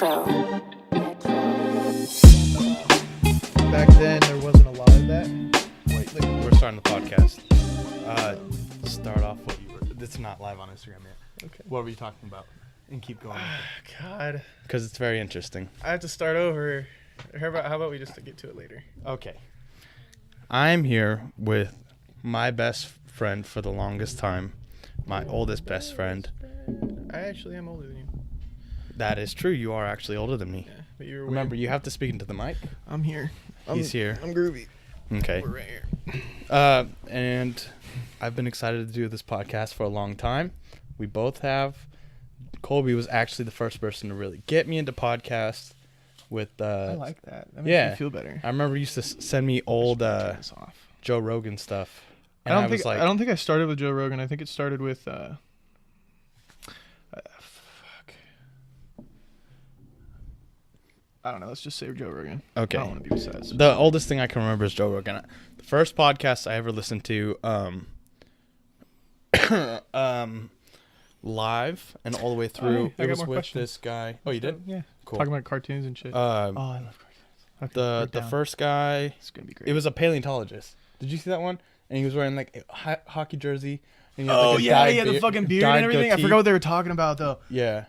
Retro. Back then, there wasn't a lot of that. Wait, we're starting the podcast. Start off what you were. It's not live on Instagram yet. Okay. What were you talking about? And keep going. God. Because it's very interesting. I have to start over. How about we just get to it later? Okay. I'm here with my best friend for the longest time. My oldest best friend. I actually am older than you. That is true. You are actually older than me. Yeah, but you're Remember, weird. you have to speak into the mic. I'm here. He's here. I'm groovy. Okay. We're right here. And I've been excited to do this podcast for a long time. We both have. Colby was actually the first person to really get me into podcasts. With I like that. That makes me feel better. I remember you used to send me old Joe Rogan stuff. And I don't think I started with Joe Rogan. I think it started with fuck. I don't know. Let's just say Joe Rogan. Okay. I don't want to be besides. The oldest thing I can remember is Joe Rogan. The first podcast I ever listened to live and all the way through. I it got was more with questions. this guy. Oh, you did? Yeah. Cool. Talking about cartoons and shit. Oh, I love cartoons. Okay, The first guy. It's gonna be great. It was a paleontologist. Did you see that one? And he was wearing like a hockey jersey. And he had, Oh like, a yeah, dyed he had the fucking beard dyed and everything. I goatee. forgot what they were talking about though. Yeah.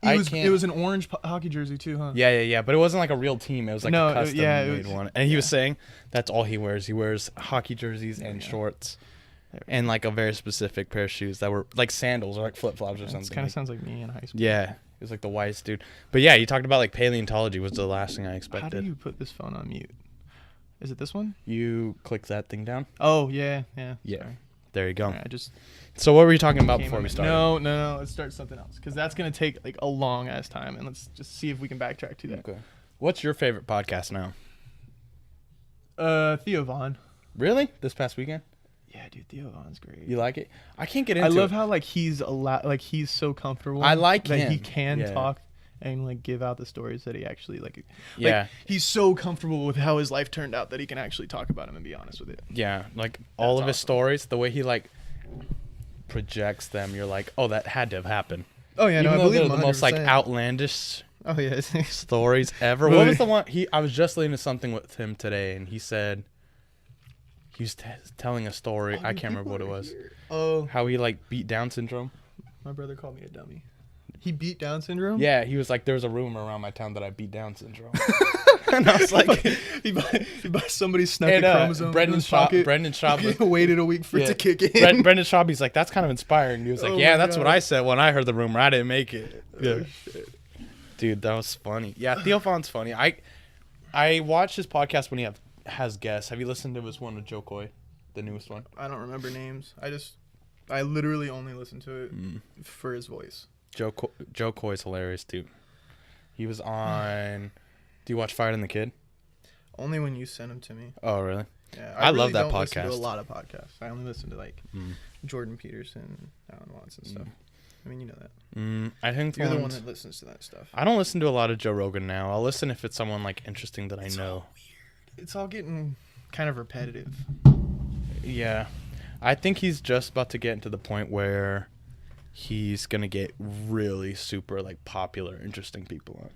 It was an orange hockey jersey too, huh? Yeah. But it wasn't like a real team. It was like a custom made was, one. And he was saying that's all he wears. He wears hockey jerseys and shorts. And like a very specific pair of shoes that were like sandals or like flip flops or something. It kind of sounds like me in high school. Yeah. He was like the whitest dude. But yeah, you talked about like paleontology was the last thing I expected. How do you put this phone on mute? Is it this one? You click that thing down. Oh, yeah. Yeah. There you go. Right, So what were you talking about before we started? No. Let's start something else because that's gonna take like a long ass time, and let's just see if we can backtrack to that. Okay. What's your favorite podcast now? Theo Von. Really? This past weekend? Yeah, dude, Theo Von's great. You like it? I can't get into it. I love how like he's he's so comfortable. I like that him. he can Yeah. talk and like give out the stories that he actually like. Yeah. He's so comfortable with how his life turned out that he can actually talk about him and be honest with it. Yeah, like all of his awesome. stories, the way he like projects them, you're like, oh, that had to have happened. Oh yeah, Even no, I though believe they're him the most like 100%. outlandish Oh yeah. stories ever. What was the one? I was just listening to something with him today, and he said he was telling a story. I can't remember what it was. Oh, How he like beat Down syndrome. my brother called me a dummy. He beat Down syndrome? Yeah, he was like, there was a rumor around my town that I beat Down syndrome. And I was like, he by somebody snuck a chromosome Brendan in his pocket. Schaub Waited a week for it to kick in. Brendan Schaub's like, that's kind of inspiring. He was like, Oh yeah, my that's God. what I said when I heard the rumor. I didn't make it. Oh, shit. Dude, that was funny. Yeah, Theo Von's funny. I watch his podcast when he has guests. Have you listened to his one with Joe Coy, the newest one? I don't remember names. I literally only listen to it for his voice. Joe Coy's hilarious too. He was on. Do you watch Fighter and the Kid? Only when you send them to me. Oh, really? Yeah, I love that don't listen podcast. to a lot of podcasts. I only listen to like Jordan Peterson, Alan Watson stuff. I mean, you know that. I think You're the one that listens to that stuff. I don't listen to a lot of Joe Rogan now. I'll listen if it's someone like interesting that I know. It's all getting kind of repetitive. Yeah. I think he's just about to get into the point where he's going to get really super like popular, interesting people on.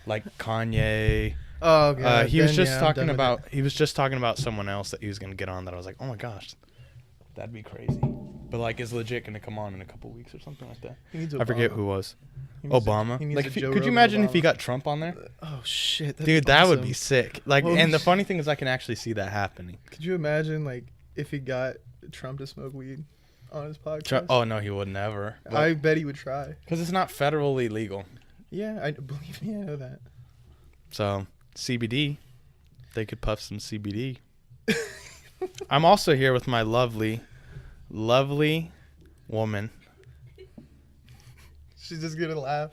Like Kanye. Oh god. He was just talking about someone else that he was going to get on that I was like, "Oh my gosh. That'd be crazy." But like is legit going to come on in a couple weeks or something like that. I forget who it was. Obama. Like could you imagine if he got Trump on there? Oh shit. Dude, that would be sick. Like and the funny thing is I can actually see that happening. Could you imagine like if he got Trump to smoke weed on his podcast? Oh no, he would never. I bet he would try. Because it's not federally legal. Yeah, I believe me, I know that. So CBD, they could puff some CBD. I'm also here with my lovely woman. She's just gonna laugh.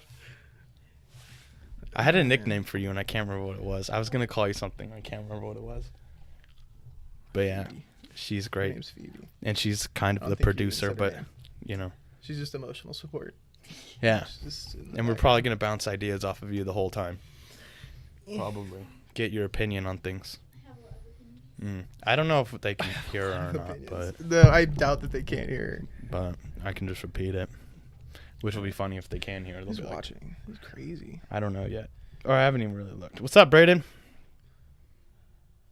I had a nickname for you and I can't remember what it was. I was gonna call you something. I can't remember what it was. But yeah, she's Her great. name's Phoebe. And she's kind I of don't the think you even producer, said her but name. you know. She's just emotional support. Yeah. She's just in the And we're back. probably gonna bounce ideas off of you the whole time. Probably. Get your opinion on things. I don't know if they can hear her or not, Opinions. but No, I doubt that they can't hear her. I can just repeat it. which will be funny if they can hear. Who's watching? It's crazy. I don't know yet. Or I haven't even really looked. What's up, Brayden?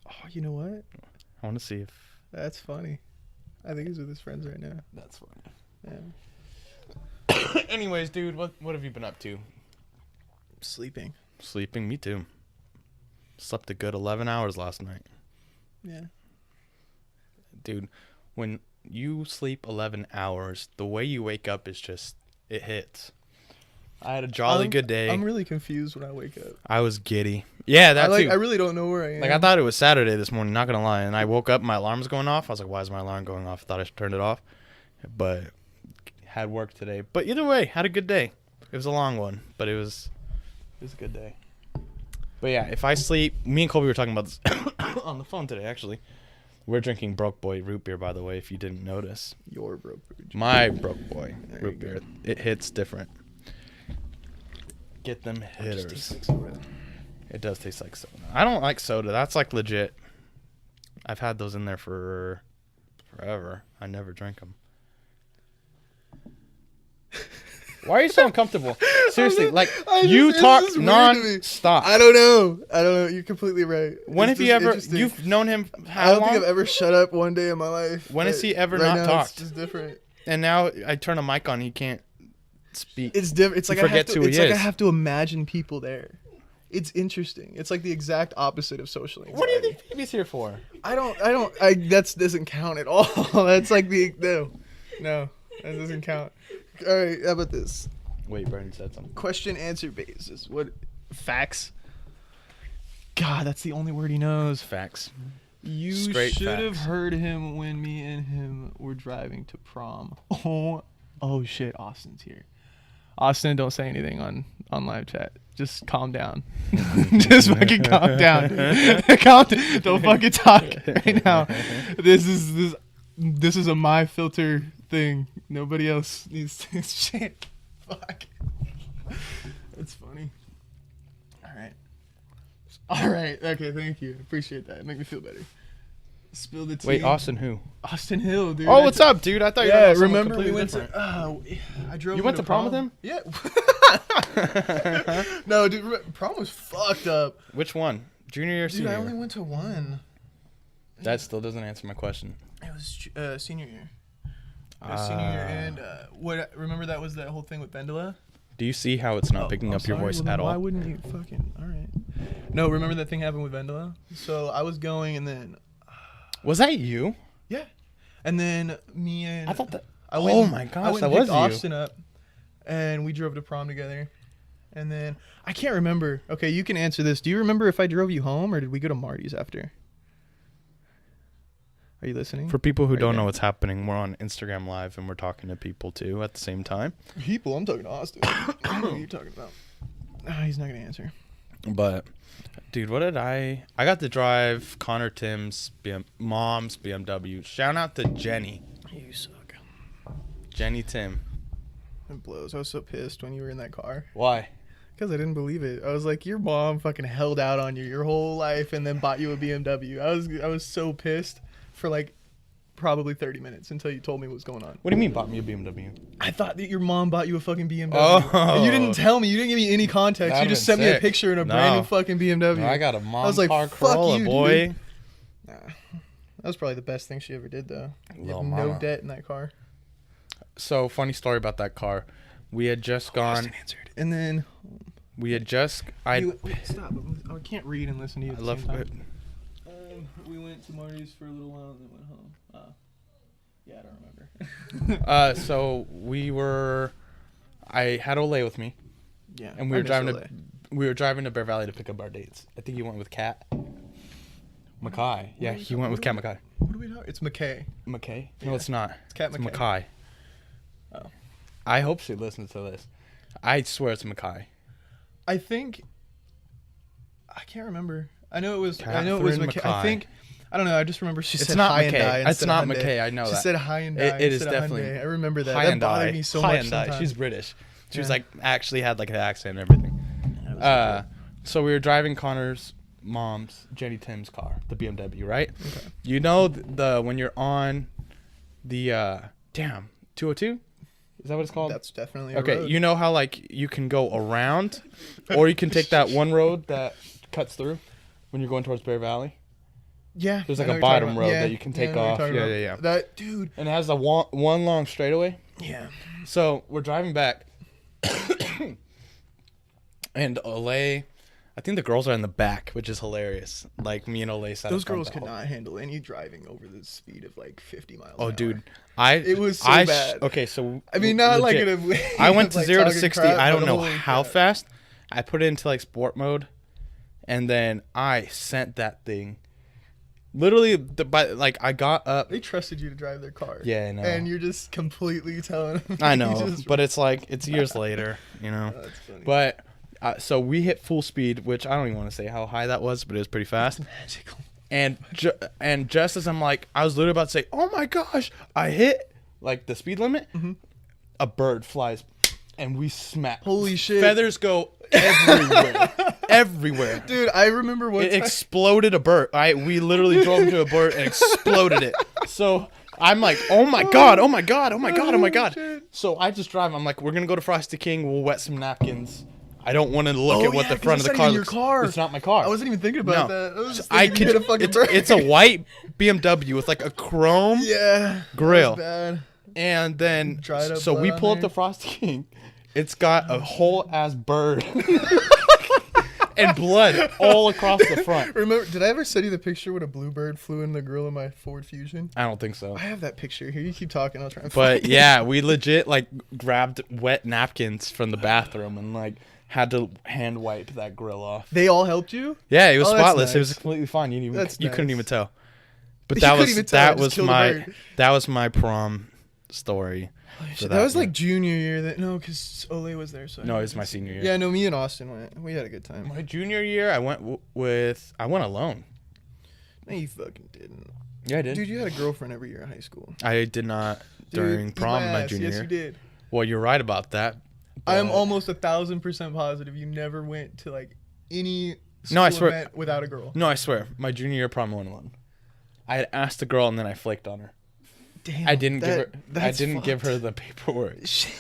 Oh, you know what? I want to see if... That's funny. I think he's with his friends right now. That's funny. Yeah. Anyways, dude, what have you been up to? Sleeping. Sleeping? Me too. Slept a good 11 hours last night. Yeah. Dude, when you sleep 11 hours, the way you wake up is just... It hits. I had a jolly good day. I'm really confused when I wake up. I was giddy. Yeah, that too. I really don't know where I am. Like, I thought it was Saturday this morning, not going to lie. And I woke up, my alarm was going off. I was like, why is my alarm going off? I thought I turned it off. But had work today. But either way, had a good day. It was a long one, but it was a good day. But yeah, if I sleep... Me and Colby were talking about this on the phone today, actually. We're drinking Broke Boy root beer, by the way, if you didn't notice. Your Broke Boy. My Broke Boy root beer. It hits different. Get them hitters. It does taste like soda. I don't like soda. That's like legit. I've had those in there for forever. I never drank them. Why are you so uncomfortable? Seriously, like you talk non-stop. I don't know. You're completely right. When have you ever? You've known him how I don't long? think I've ever shut up one day in my life. When has he ever right not now, talked? It's just different. And now I turn a mic on, he can't speak. It's different. It's like I have to imagine people there. It's interesting. It's like the exact opposite of social anxiety. What do you think baby's here for? That doesn't count at all. That's like no, that doesn't count. All right, how about this? Wait, Brandon said something. Question answer basis. What? Facts. God, that's the only word he knows. Facts. You Straight should facts. have heard him when me and him were driving to prom. Oh shit, Austin's here. Austin, don't say anything on live chat. Just calm down. Just fucking calm down, dude. Don't fucking talk right now. This is a my filter thing. Nobody else needs to shit. Fuck. It's funny. All right. Okay, thank you. Appreciate that. Make me feel better. Spill the tea. Wait, Austin who? Austin Hill, dude. Oh, what's up, dude? I thought you were remember we went to I drove You went to prom with him? Yeah. No, dude, prom was fucked up. Which one? Junior year or senior Dude, I year? only went to one. That still doesn't answer my question. It was senior year. It was senior year, and remember that was that whole thing with Vendela? Do you see how it's not picking up your voice at all? Why wouldn't you fucking... All right. No, remember that thing happened with Vendela? So I was going, and then... Was that you? Yeah. And then me and... I thought that... oh my gosh, that was you. Austin up, and we drove to prom together. And then... I can't remember. Okay, you can answer this. Do you remember if I drove you home, or did we go to Marty's after? Are you listening? For people who don't know what's happening, we're on Instagram Live, and we're talking to people, too, at the same time. People? I'm talking to Austin. I don't know what you're talking about. He's not going to answer. But, dude, what did I got to drive Connor Tim's mom's BMW. Shout out to Jenny. You suck. Jenny Tim. It blows. I was so pissed when you were in that car. Why? Because I didn't believe it. I was like, your mom fucking held out on you your whole life and then bought you a BMW. I was so pissed for like probably 30 minutes until you told me what was going on. What do you mean bought me a BMW? I thought that your mom bought you a fucking BMW. Oh. And you didn't tell me. You didn't give me any context. That'd You just been sent me a sick. picture in a brand new fucking BMW. No, I got a mom I was like, car fuck Corolla, you, boy. Dude. Nah, that was probably the best thing she ever did, though. You Little have mama. no debt in that car. So, funny story about that car. We had just gone... Austin answered. And then... We had just... Wait, stop. I can't read and listen to you at the same time. it. We went to Marty's for a little while and then went home. Yeah, I don't remember. So we were... I had Olay with me. Yeah. And we were driving to Bear Valley to pick up our dates. I think he went with Kat. Mackay. Yeah, he went with Kat Mackay. What are we talking? It's McKay. McKay? Yeah. No, it's not. It's Kat It's McKay. Mackay. Oh. I hope she listens to this. I swear it's Mackay. I think... I can't remember. I know it was Catherine McKay. I think... I don't know. I just remember she said not Hyundai. McKay. It's not Hyundai. McKay. I know she that. She said Hyundai. It is instead of definitely. Hyundai. I remember that. Hyundai. That bothered me so much. Hyundai. Sometimes. She's British. She was Yeah. like actually had like an accent and everything. So we were driving Connor's mom's Jenny Tim's car, the BMW, right? Okay. You know the when you're on the 202. Is that what it's called? That's definitely a okay. road. You know how like you can go around, or you can take that one road that cuts through when you're going towards Bear Valley. Yeah. There's like I know a what you're bottom talking road about. that you can take I know what off. you're talking Yeah. about. That dude. And it has a one long straightaway. Yeah. So we're driving back, and Olay, I think the girls are in the back, which is hilarious. Like me and Olay sat. Those girls could not handle any driving over the speed of like 50 miles. Oh, an dude, hour. It was so bad. Okay, so I mean, not legit. like in a way. I went to like 0 to talking 60. crap, I don't but know holy how crap. fast. I put it into like sport mode, and then I sent that thing. Literally, I got up. They trusted you to drive their car. Yeah, I know. And you're just completely telling them. I know, but it's like it's years later, you know. Oh, that's funny. But so we hit full speed, which I don't even want to say how high that was, but it was pretty fast. Magical. And just as I'm like, I was literally about to say, "Oh my gosh!" I hit like the speed limit. Mm-hmm. A bird flies, and we smack. Holy shit! Feathers go everywhere, everywhere. Dude, I remember one It time. exploded a bird. We literally drove into a bird and exploded it. So I'm like, oh my god, oh my god, oh my god, oh my god. Shit. So I just drive. I'm like, we're gonna go to Frosty King. We'll wet some napkins. I don't want to look at what yeah, the 'cause front of it's the not car even your looks. car. It's not my car. I wasn't even thinking about No. that. I was just I thinking you hit a fucking bird. it's a white BMW with like a chrome yeah. grill. That was bad. And then Dried up so we blood on pull up there. to Frosty King. It's got a whole ass bird and blood all across the front. Remember, did I ever send you the picture when a bluebird flew in the grill of my Ford Fusion? I don't think so. I have that picture here. You keep talking. I'll try and But find it. yeah, we legit like grabbed wet napkins from the bathroom and like had to hand wipe that grill off. They all helped you? Yeah, it was Oh, that's spotless. It was nice. completely fine. You That's couldn't nice. even tell. But You that couldn't was even tell, I that just was killed a my bird. that was my prom story. for That was year. like junior year. No, because Ole was there. So I No, know it was my it's- senior year. Yeah, no, me and Austin went. We had a good time. My junior year, I went I went alone. No, you fucking didn't. Yeah, I did. Dude, you had a girlfriend every year in high school. I did not during Dude, prom eat my ass. junior Yes, year. you did. Well, you're right about that. I'm but- almost 1,000% positive you never went to like any No, I school swear. event without a girl. No, I swear. My junior year prom I went alone. I had asked the girl and then I flaked on her. Damn, I didn't give her. I that's didn't give her fucked. the paperwork. Shit,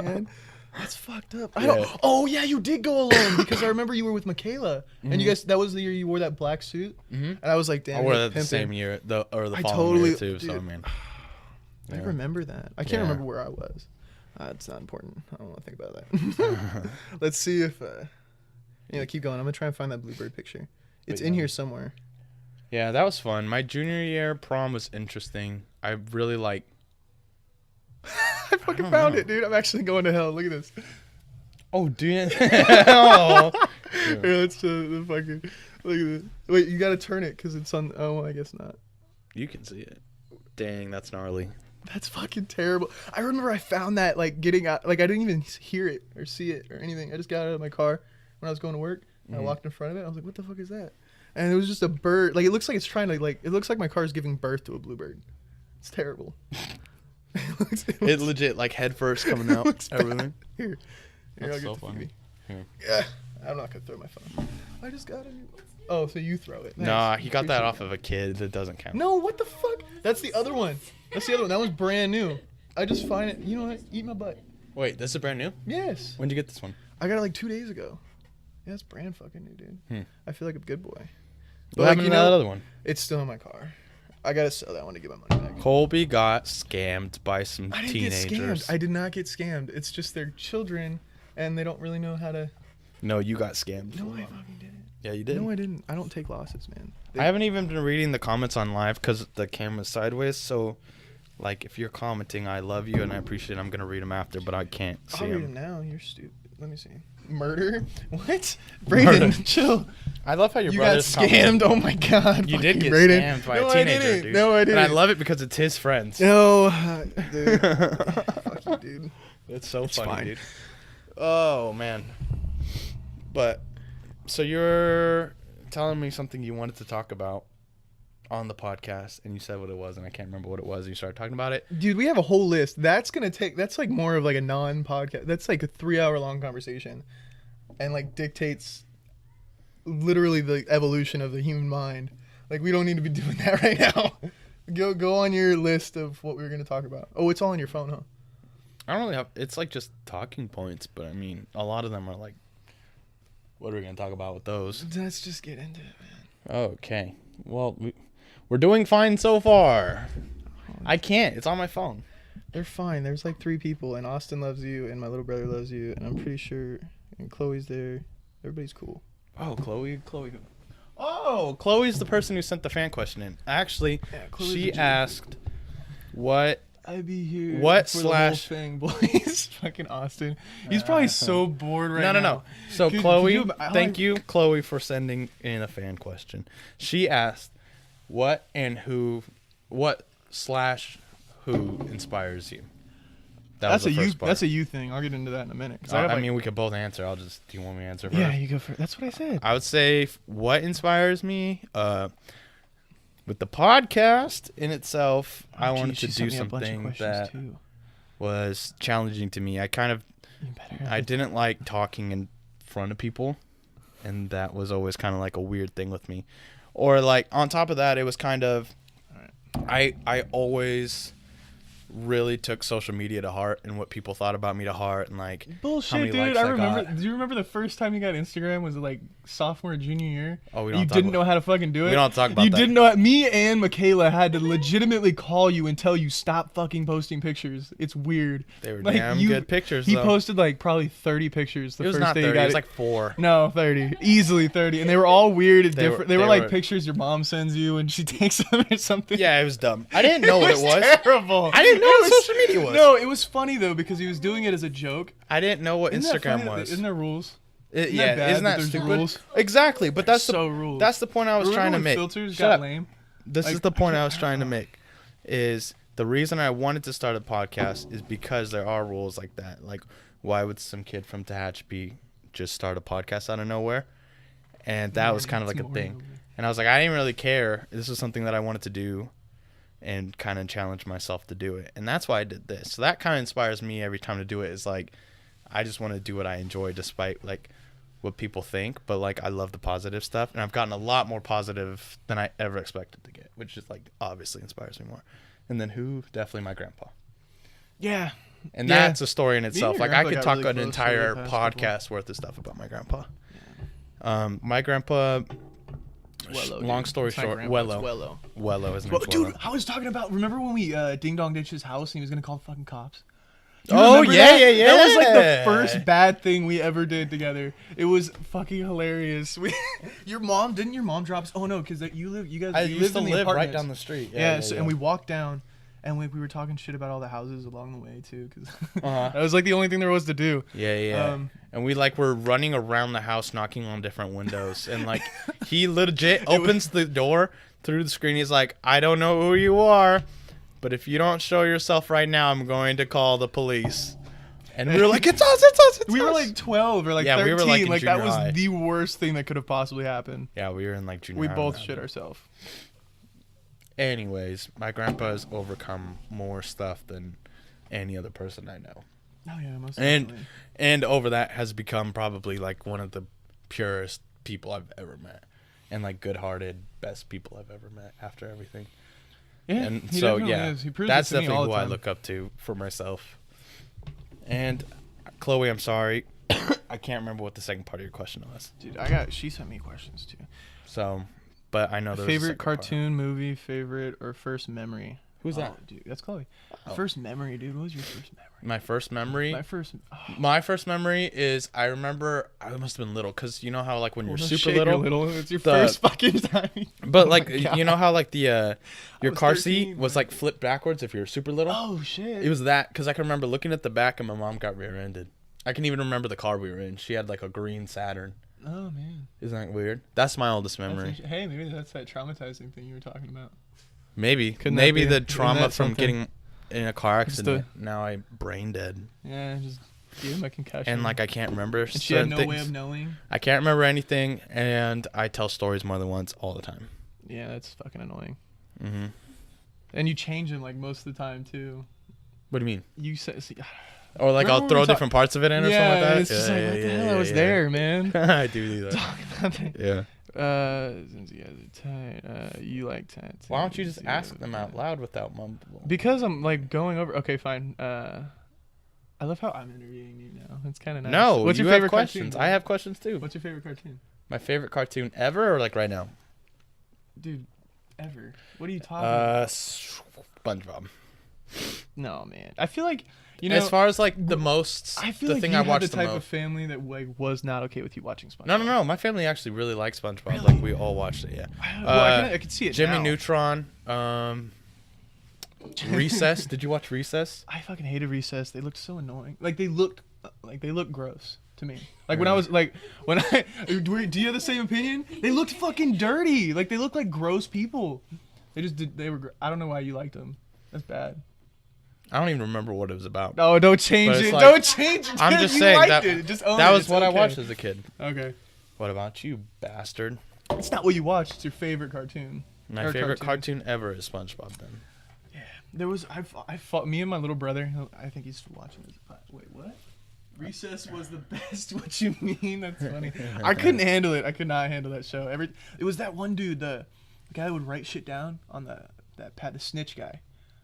man. That's fucked up. I Yeah. don't. Oh yeah, you did go alone because I remember you were with Michaela, and you guys. That was the year you wore that black suit, and I was like, damn. I wore you're that the pimping. same year, the I following totally- year too. So dude, man, I Yeah. remember that. I can't Yeah. remember where I was. It's not important. I don't want to think about that. Let's see if. Keep going. I'm gonna try and find that bluebird picture. It's But in yeah. here somewhere. yeah, that was fun. My junior year prom was interesting. I really like. I fucking found it, dude. I'm actually going to hell. Look at this. Oh, dude. Oh. Here, let's the fucking. Look at this. Wait, you gotta turn it because it's on. Oh, I guess not. You can see it. Dang, that's gnarly. That's fucking terrible. I remember I found that like getting out, like I didn't even hear it or see it or anything. I just got out of my car when I was going to work and I walked in front of it. I was like, "What the fuck is that?" And it was just a bird. Like it looks like it's trying to like. It looks like my car is giving birth to a bluebird. It's terrible. It legit like head first coming out. looks bad. Everything. Here, That's I'll so get the funny. TV. Here. Yeah, I'm not gonna throw my phone. I just got a new. Oh, so you throw it? Nah, Nice. he got that Appreciate off of a kid. That doesn't count. No, what the fuck? That's the other one. That's the other one. That one's brand new. I just find it. You know what? Eat my butt. Wait, this is brand new? Yes. When'd you get this one? I got it like 2 days ago. Yeah, it's brand fucking new, dude. Hmm. I feel like a good boy. What But happened to that other one? it's still in my car. I gotta sell that one to get my money back. Colby got scammed by some I didn't teenagers. get scammed. I did not get scammed. It's just they're children, and they don't really know how to. No, you got scammed. No, I fucking didn't. Yeah, you did. No, I didn't. I don't take losses, man. I haven't even been reading the comments on live because the camera's sideways. So, like, if you're commenting, I love you and I appreciate it. I'm going to read them after, but I can't see I'll read them them. now. You're stupid. Let me see. Murder? What? Brayden, chill. I love how your You got brother's scammed. Oh my god. You did fucking get Brayden. scammed by No, a I teenager, didn't. dude. No, I didn't. And I love it because it's his friends. No, dude. Fuck you, dude. It's so funny, fine. dude. Oh, man. But, so you're telling me something you wanted to talk about on the podcast, and you said what it was, and I can't remember what it was, and you started talking about it. Dude, we have a whole list. That's like more of like a non-podcast. That's like a 3-hour long conversation, and like dictates literally the evolution of the human mind. Like we don't need to be doing that right now. Go on your list of what we were gonna talk about. Oh, it's all on your phone, huh? I don't really have. It's like just talking points, but I mean, a lot of them are like, what are we gonna talk about with those? Let's just get into it, man. Okay. Well, we're doing fine so far. I can't. It's on my phone. They're fine. There's like 3 people, and Austin loves you, and my little brother loves you, and I'm pretty sure, and Chloe's there. Everybody's cool. Oh, Chloe. Oh, Chloe's the person who sent the fan question in. Actually, she asked, "What? I'd be here. What for slash the whole thing, boys?" Fucking Austin. He's probably so bored right now. No. So Chloe, thank you, Chloe, for sending in a fan question. She asked, "What and who? What slash who inspires you?" That's a you thing. I'll get into that in a minute. I mean, we could both answer. Do you want me to answer first? Yeah, you go first. That's what I said. I would say what inspires me, with the podcast in itself, I wanted to do something that was challenging to me. I didn't like talking in front of people, and that was always kind of like a weird thing with me. Or like on top of that, it was kind of, I always really took social media to heart and what people thought about me to heart, and like bullshit, how many dude. likes I remember. got. Do you remember the first time you got Instagram? Was it like sophomore, junior year? Oh, we don't. You didn't know how to fucking do it. We don't talk about you that. didn't know. Me and Michaela had to legitimately call you and tell you stop fucking posting pictures. It's weird. They were like, damn good pictures. He though. posted like probably 30 pictures the first day you got it was like 4. No, 30. Easily 30. And they were all weird and different. They were like were pictures your mom sends you and she takes them or something. Yeah, it was dumb. I didn't know what it was. Terrible. I didn't know what social media was. No, it was funny though because he was doing it as a joke. I didn't know what Instagram was. Isn't there rules? Isn't that stupid? Rules? Exactly, but that's rules. That's the point I was trying to make. Filters Shut got up. lame. This is the point I was trying to make. Is the reason I wanted to start a podcast is because there are rules like that. Like, why would some kid from Tehachapi just start a podcast out of nowhere? And that was kind of like a thing. And I was like, I didn't really care. This was something that I wanted to do and kind of challenge myself to do it. And that's why I did this. So that kind of inspires me every time to do it. Is like, I just want to do what I enjoy despite like what people think. But like, I love the positive stuff. And I've gotten a lot more positive than I ever expected to get, which is like obviously inspires me more. And then who? Definitely my grandpa. Yeah. And that's a story in itself. Like I could talk really an entire podcast worth of stuff about my grandpa. Yeah. My grandpa... Wello, long story short, Wello. Wello is well, dude, I was talking about. Remember when we ding dong ditched his house and he was gonna call the fucking cops? Oh yeah. That was like the first bad thing we ever did together. It was fucking hilarious. Your mom drop us? Oh no, because you guys used to live right apartments. Down the street. And we walked down. And we were talking shit about all the houses along the way too, because that was like the only thing there was to do. Yeah. And we like were running around the house, knocking on different windows, and like he legit opens the door through the screen. He's like, "I don't know who you are, but if you don't show yourself right now, I'm going to call the police." And we were like, "It's us!" We were like 12 or like 13. We were like that was the worst thing that could have possibly happened. Yeah, we were in like junior high. We both shit ourselves. Anyways, my grandpa has overcome more stuff than any other person I know. Oh yeah, most definitely. And over that has become probably like one of the purest people I've ever met, and like good-hearted, best people I've ever met after everything. Yeah, and so yeah, that's definitely who I look up to for myself. And Chloe, I'm sorry, I can't remember what the second part of your question was. Dude, she sent me questions too. So. But I know there's favorite cartoon, movie, favorite, or first memory. Who's that? Dude, that's Chloe. First memory, dude. What was your first memory? My first memory? My first memory is I remember I must have been little because you know how like when you're super little. It's your first fucking time. But like you know how like the your car seat was like flipped backwards if you're super little? Oh shit. It was that because I can remember looking at the back and my mom got rear-ended. I can even remember the car we were in. She had like a green Saturn. Oh man, isn't that weird? That's my oldest memory. Hey, maybe that's that traumatizing thing you were talking about. Maybe the trauma from getting in a car accident. Now I'm brain dead. Yeah, just gave him a concussion. And like I can't remember. And she had no way of knowing. I can't remember anything, and I tell stories more than once all the time. Yeah, that's fucking annoying. Mm-hmm. And you change them like most of the time too. What do you mean? You say. Or like I'll throw different parts of it in or something like that. It's just like, what the hell? I was there, man. I do that. Talk about that. Yeah. You like tattoos. Why don't you just ask them out loud without mumbling? Because I'm like going over. Okay, fine. I love how I'm interviewing you now. It's kind of nice. No, What's you your have favorite questions. cartoon? I have questions too. What's your favorite cartoon? My favorite cartoon ever, or like right now? Dude, ever. What are you talking about? SpongeBob. No, man. I feel like, you know, as far as like the most, I feel the like thing you I had watched the the type most. of family that like was not okay with you watching SpongeBob. No. My family actually really likes SpongeBob. Really? Like we all watched it. Yeah. Well, I can see it Jimmy now. Neutron. Recess. Did you watch Recess? I fucking hated Recess. They looked so annoying. Like they looked gross to me. Like when I was like do you have the same opinion? They looked fucking dirty. Like they looked like gross people. I don't know why you liked them. That's bad. I don't even remember what it was about. No, don't change But it's it. like- Don't change it. I'm just You saying liked that it. Just own that it. was It's what I okay. watched as a kid. Okay. What about you, bastard? It's not what you watched. It's your favorite cartoon. My Or favorite cartoon. cartoon ever is SpongeBob. Then. There was I fought me and my little brother. I think he's still watching this. Wait, what? Recess was the best. What you mean? That's funny. I couldn't handle it. I could not handle that show. It was that one dude, the guy that would write shit down on the snitch guy,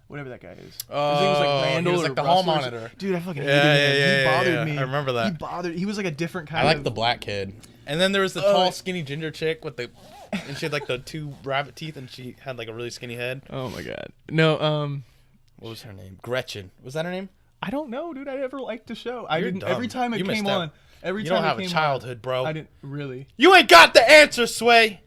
whatever that guy is. His name was like Randall he was like or the hall Russell or monitor. Dude, I fucking hated him. He bothered me. I remember that. He was like a different kind. I like of... the black kid. And then there was the tall, skinny ginger chick with the, and she had like the 2 rabbit teeth, and she had like a really skinny head. Oh my god. No. What was her name? Gretchen. Was that her name? I don't know, dude. I never liked the show. You're dumb. Every time it You missed came out. on. Every You time don't it have a came childhood, bro. on, I didn't really. You ain't got the answer, Sway.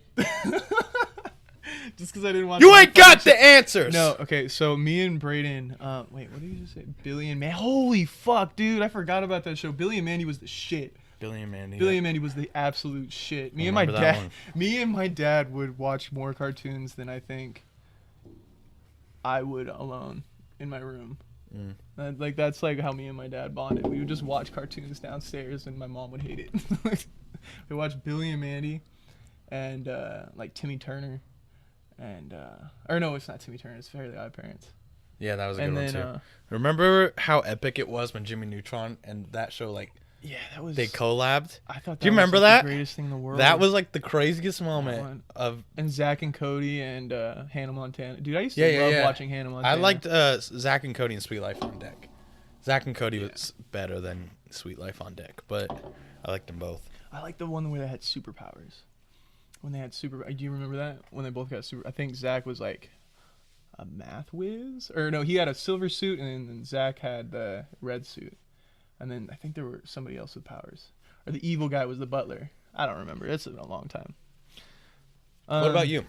Just because I didn't watch. You ain't got the answers. No, okay. So me and Brayden. Wait, what did you just say? Billy and Mandy. Holy fuck, dude! I forgot about that show. Billy and Mandy was the shit. Billy and Mandy. Billy and Mandy was the absolute shit. Me and my dad would watch more cartoons than I think I would alone in my room. Like that's like how me and my dad bonded. We would just watch cartoons downstairs, and my mom would hate it. We watched Billy and Mandy, and like Timmy Turner, and or no, it's not Timmy Turner. It's Fairly Odd Parents. Yeah, that was a good And one then, too. Remember how epic it was when Jimmy Neutron and that show like Yeah, that was. they collabed? I thought. That Do you was, remember like, that? The greatest thing in the world. That was like the craziest one. moment of. And Zach and Cody and Hannah Montana. Dude, I used to Yeah, love yeah. watching Hannah Montana. I liked Zach and Cody and Sweet Life on Deck. Zach and Cody was better than Sweet Life on Deck, but I liked them both. I like the one where they had superpowers. When they had super, do you remember that? When they both got super. I think Zach was like a math whiz, or no, he had a silver suit, and then Zach had the red suit, and then I think there were somebody else with powers, or the evil guy was the butler. I don't remember. It's been a long time. What about you?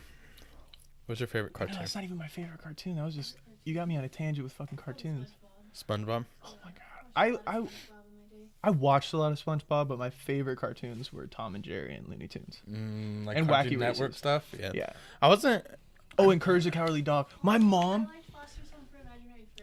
What's your favorite cartoon? No, that's not even my favorite cartoon. That was just you got me on a tangent with fucking cartoons. SpongeBob. Oh my god, I watched a lot of SpongeBob, but my favorite cartoons were Tom and Jerry and Looney Tunes. Like And Cartoon Wacky Network Races. stuff. Yeah. Yeah. I wasn't. Oh, and Courage the Cowardly Dog. My mom.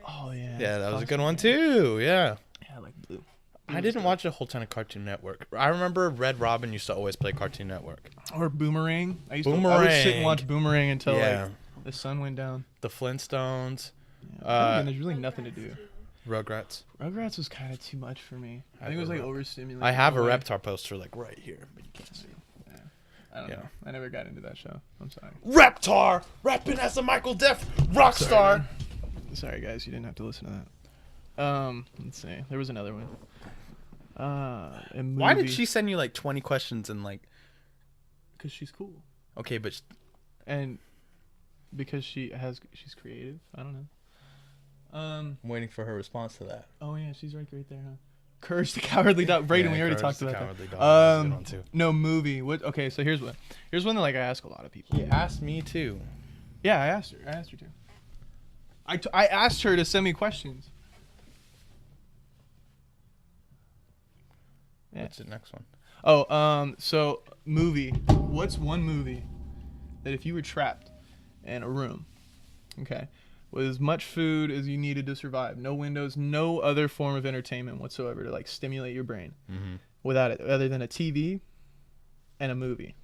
Oh yeah. Yeah, that was a Foster good one Family. too. Yeah. Yeah, I like Blue. I didn't watch a whole ton of Cartoon Network. I remember Red Robin used to always play Cartoon Network. Or Boomerang. I would sit and watch Boomerang until like the sun went down. The Flintstones. Yeah, there's really nothing to do. Rugrats. Rugrats was kind of too much for me. I think it was like overstimulating. I have a in way. Reptar poster like right here, but you can't see. Yeah. I don't know. I never got into that show. I'm sorry. Reptar, rapping as a Michael Def rock star. Sorry guys, you didn't have to listen to that. Let's see. There was another one. A movie. Why did she send you like 20 questions and like? Because she's cool. Okay, but And because she's creative. I don't know. I'm waiting for her response to that. Oh yeah, she's right there, huh? Courage the Cowardly Dog. Brayden, we already talked about that. Dog was a good one too. No movie. What? Okay, so here's one that like I ask a lot of people. He asked me too. Yeah, I asked her to. I asked her to send me questions. Yeah. What's the next one? Oh, so movie. What's one movie that if you were trapped in a room, okay, with as much food as you needed to survive, no windows, no other form of entertainment whatsoever to like stimulate your brain, without it, other than a TV and a movie,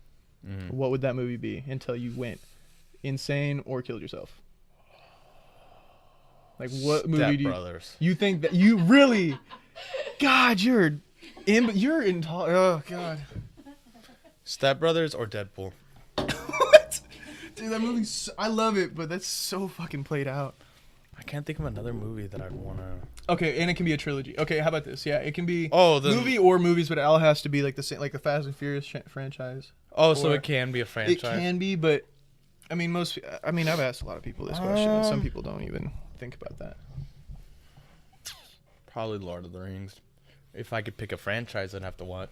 what would that movie be until you went insane or killed yourself? Like what movie do you think that you really? God, you're oh god. Step Brothers or Deadpool? What? Dude, that movie. I love it, but that's so fucking played out. I can't think of another movie that I'd want to. Okay, and it can be a trilogy. Okay, how about this? Yeah, it can be the movie or movies, but it all has to be like the same, like the Fast and Furious franchise. Oh, so it can be a franchise. It can be, but I mean, I've asked a lot of people this question, and some people don't even think about that. Probably Lord of the Rings. If I could pick a franchise, I'd have to watch.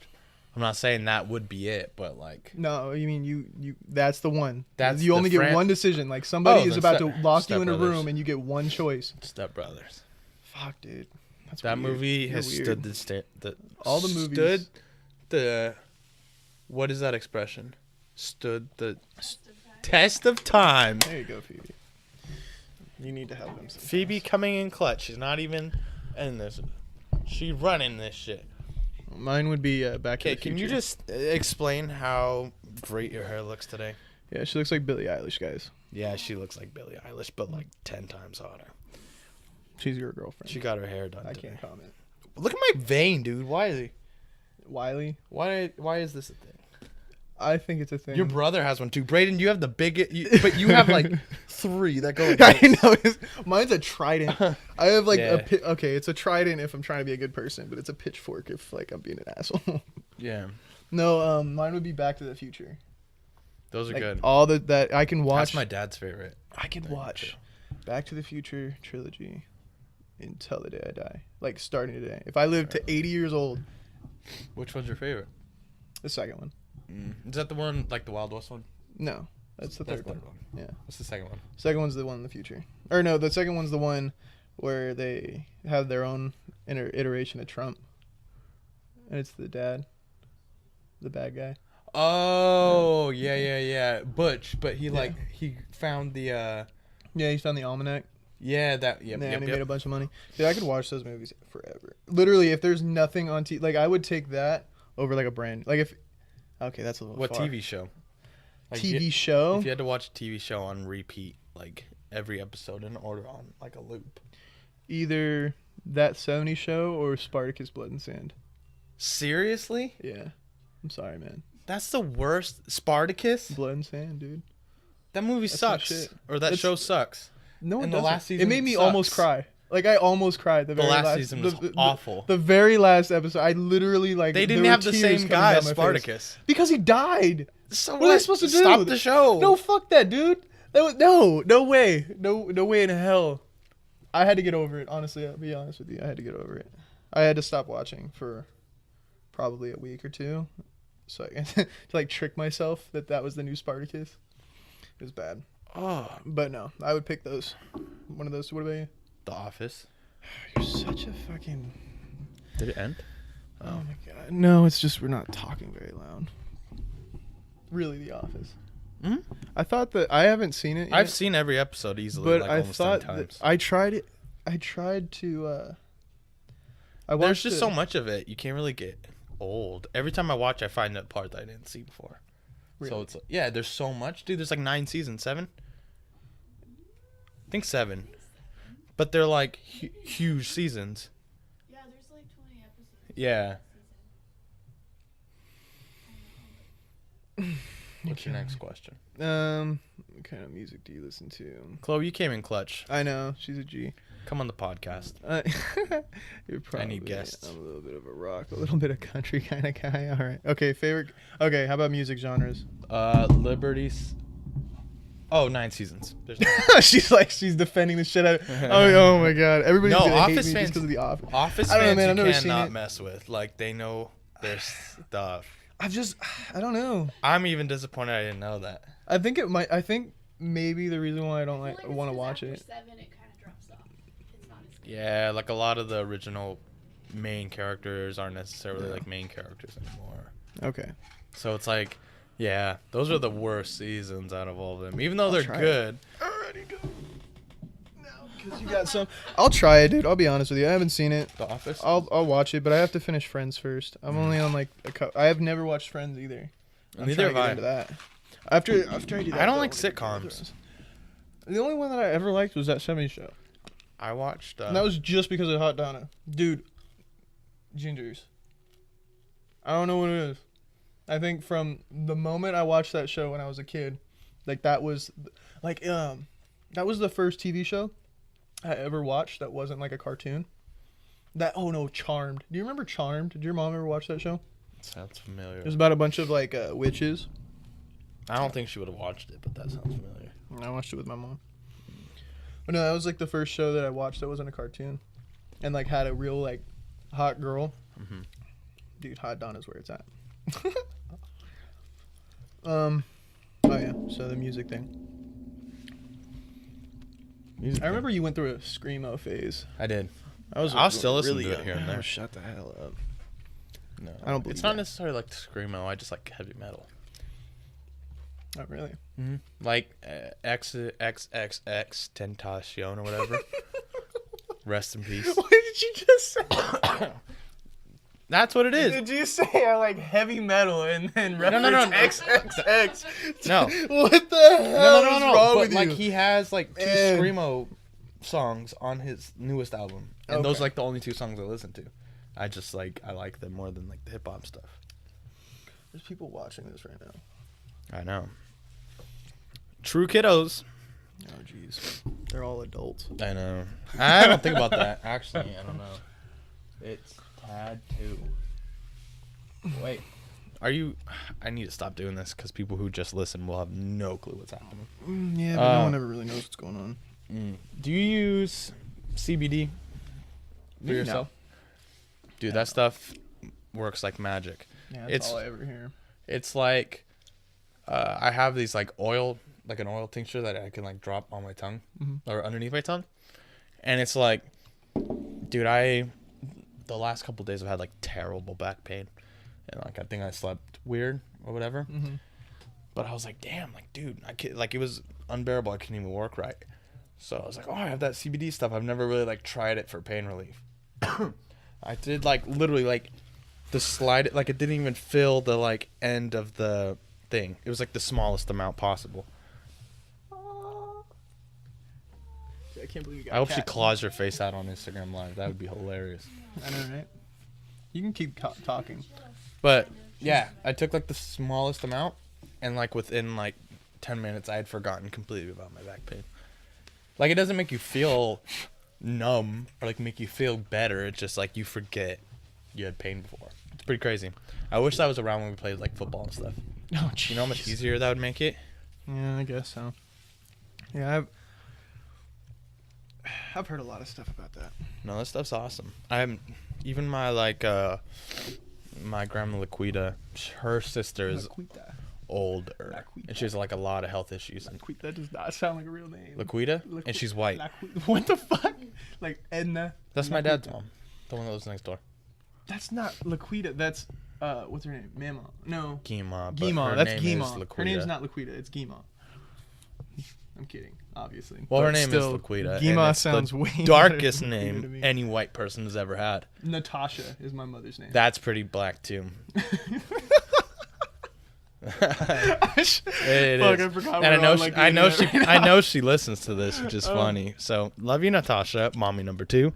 I'm not saying that would be it, but like. No, you mean you that's the one. That's you only get one decision. Like somebody is about to lock you in a room and you get one choice. Step Brothers. Fuck, dude. That's that weird. movie has stood all the movies. What is that expression? Stood the test of time. There you go, Phoebe. You need to help him. Phoebe coming in clutch. She's not even in this. She's running this shit. Mine would be Back to the Future. Can you just explain how great your hair looks today? Yeah, she looks like Billie Eilish, guys. Yeah, she looks like Billie Eilish, but like 10 times hotter. She's your girlfriend. She got her hair done. I can't comment. Look at my vein, dude. Why is he? Wiley? Why is this a thing? I think it's a thing. Your brother has one too. Braden, you have the biggest, but you have like 3 that go. I know. Mine's a trident. I have like okay, it's a trident if I'm trying to be a good person, but it's a pitchfork if like I'm being an asshole. Yeah. No, mine would be Back to the Future. Those are like, good. All that I can watch. That's my dad's favorite. I can watch Back to the Future trilogy until the day I die. Like starting today. If I live to 80 years old. Which one's your favorite? The second one. Is that the one like the Wild West one? No, that's the third one. Yeah. What's the second one? Second one's the one in the future. Or no, the second one's the one where they have their own iteration of Trump, and it's the dad, the bad guy. Oh yeah. Butch, but he he found the. Yeah, he found the almanac. Yeah, that. Yeah, and he made a bunch of money. Dude, I could watch those movies forever. Literally, if there's nothing on TV, like I would take that over like a brand. Like if. Okay, that's a little. What far. TV show? Like TV show? If you had to watch a TV show on repeat, like every episode in order on like a loop. Either That 70s Show or Spartacus Blood and Sand. Seriously? Yeah. I'm sorry, man. That's the worst. Spartacus? Blood and Sand, dude. That movie sucks. Or that show sucks. No, the last season it made me sucks. almost cry. Like I almost cried. The last season was awful. The very last episode, I literally like. They didn't have the same guy as Spartacus because he died. So what are they supposed to do? Stop the show. No, fuck that, dude. No way, no way in hell. I had to get over it. Honestly, I'll be honest with you. I had to get over it. I had to stop watching for probably a week or two, so I to like trick myself that was the new Spartacus. It was bad. Oh, but no, I would pick those. One of those. What about you? The Office. You're such a fucking. Did it end? Oh my god. No, it's just we're not talking very loud. Really, The Office. Hmm? I thought that I haven't seen it yet, I've seen every episode easily, but like I almost thought 10 times. I tried it. I tried to. There's just so much of it. You can't really get old. Every time I watch, I find that part that I didn't see before. Really? So it's there's so much, dude. There's like 9 seasons, 7. I think 7, but they're like huge seasons. Yeah, there's like 20 episodes. Yeah. What's your next question? What kind of music do you listen to? Chloe, you came in clutch. I know, she's a G. Come on the podcast. You're probably. Any guests? I'm a little bit of a rock, a little bit of country kind of guy. All right. Okay, favorite. Okay, how about music genres? Liberties. Oh, 9 seasons. she's defending the shit out of oh my god. Everybody's gonna Office hate me fans, just because of the Office. Office I don't know, fans man, I've you never seen cannot it. mess with. Like, they know their stuff. I don't know. I'm even disappointed I didn't know that. I think maybe the reason why I don't want to watch it. 7, it kind of drops off. It's not as good. Yeah, like a lot of the original main characters aren't necessarily like main characters anymore. Okay. So it's like, yeah, those are the worst seasons out of all of them. Even though they're good. Already go. No, because you got some. I'll try it, dude. I'll be honest with you. I haven't seen it. The Office? I'll watch it, but I have to finish Friends first. I'm only on like I have never watched Friends either. Neither have I. Into that. After I do that, I don't like sitcoms. The only one that I ever liked was that 70s Show. I watched. And that was just because of Hot Donna. Dude, Gingers. I don't know what it is. I think from the moment I watched that show when I was a kid, like that was the first TV show I ever watched that wasn't like a cartoon. Charmed. Do you remember Charmed? Did your mom ever watch that show? Sounds familiar. It was about a bunch of like witches. I don't think she would have watched it, but that sounds familiar. I watched it with my mom. But no, that was like the first show that I watched that wasn't a cartoon, and like had a real like hot girl. Mm-hmm. Dude, Hot Donna's where it's at. Oh yeah, so the music thing. I remember you went through a screamo phase. I did. I'll still listen to it here and there. Shut the hell up. No, I don't believe it's not that. necessarily like screamo. I just like heavy metal. Oh really? Mm-hmm. Like XXX Tentacion or whatever. Rest in peace. What did you just say? That's what it is. Did you say I like heavy metal and then reference no. XXX? No. What the hell is wrong But with like you? he has like 2 Man. screamo songs on his newest album, and those Okay. are like the only 2 songs I listen to. I just like I like them more than like the hip hop stuff. There's people watching this right now. I know. True kiddos. Oh jeez, they're all adults. I know. I don't think about that. Actually, I don't know. It's Tad 2. Wait. Are you... I need to stop doing this because people who just listen will have no clue what's happening. Yeah, but no one ever really knows what's going on. Do you use CBD for yourself? Dude, that stuff works like magic. Yeah, that's all I ever hear. It's like... I have these like oil... Like an oil tincture that I can like drop on my tongue. Or underneath my tongue. And it's like... Dude, the last couple of days I've had like terrible back pain, and like I think I slept weird or whatever. But I was like, damn, like dude, I can't, like it was unbearable. I couldn't even work right. So I was like, oh, I have that CBD stuff. I've never really like tried it for pain relief. I did like literally like the slide, like it didn't even fill the like end of the thing. It was like the smallest amount possible. I can't believe you got I hope she claws her face out on Instagram Live. That would be hilarious. I know, right? You can keep talking. But yeah, I took like the smallest amount, and like within like 10 minutes, I had forgotten completely about my back pain. Like it doesn't make you feel numb or like make you feel better. It's just like you forget you had pain before. It's pretty crazy. I wish that was around when we played like football and stuff. Oh, You know how much easier that would make it? Yeah, I guess so. Yeah, I've heard a lot of stuff about that. No, that stuff's awesome. Even my like my grandma Laquita, her sister is older, and she has like a lot of health issues. That does not sound like a real name. Laquita, and she's white. What the fuck? Like Edna. That's my dad's mom, the one that lives next door. That's not Laquita. That's what's her name? Mama. No. Gima. Gima. That's name Gima. is Her name's not Laquita. It's Gima. I'm kidding, obviously. Well, But her name still, is Laquita. Gima and it's sounds the way darkest better than Laquita to name me. any white person has ever had. Natasha is my mother's name. That's pretty black too. It Fuck, is. I forgot And we're on, like, the I know she listens to this, which is funny. So love you, Natasha, mommy number 2.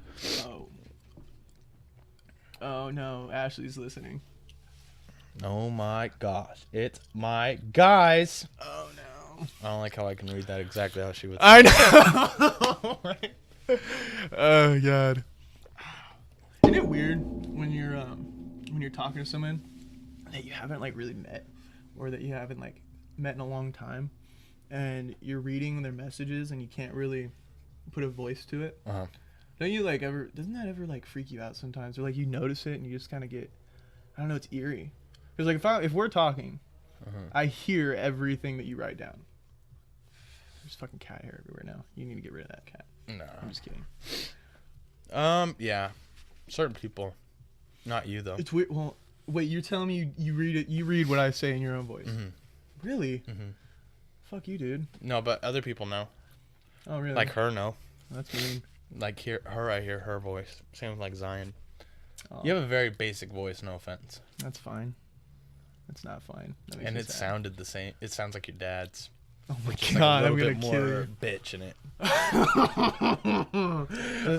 Oh no, Ashley's listening. Oh my gosh, it's my guys. Oh no. I don't like how I can read that exactly how she would. I know. Oh god. Isn't it weird when you're talking to someone that you haven't like really met, or that you haven't like met in a long time, and you're reading their messages and you can't really put a voice to it? Uh-huh. Don't you like ever? Doesn't that ever like freak you out sometimes? Or like you notice it and you just kind of get, I don't know, it's eerie. Because like if we're talking, I hear everything that you write down. There's fucking cat hair everywhere now. You need to get rid of that cat. No, I'm just kidding. Yeah, certain people, not you though. It's weird. Well, wait, you're telling me you read it? You read what I say in your own voice? Really? Fuck you, dude. No, but other people know. Oh really? Like her, no. That's mean. Like I hear her voice. Same with like Zion. Oh, You have a very basic voice, no offense. that's fine. That's not fine. That makes And me it sad. sounded the same. It sounds like your dad's. Oh my Just god, like a I'm little gonna bit kill more you. bitch in it.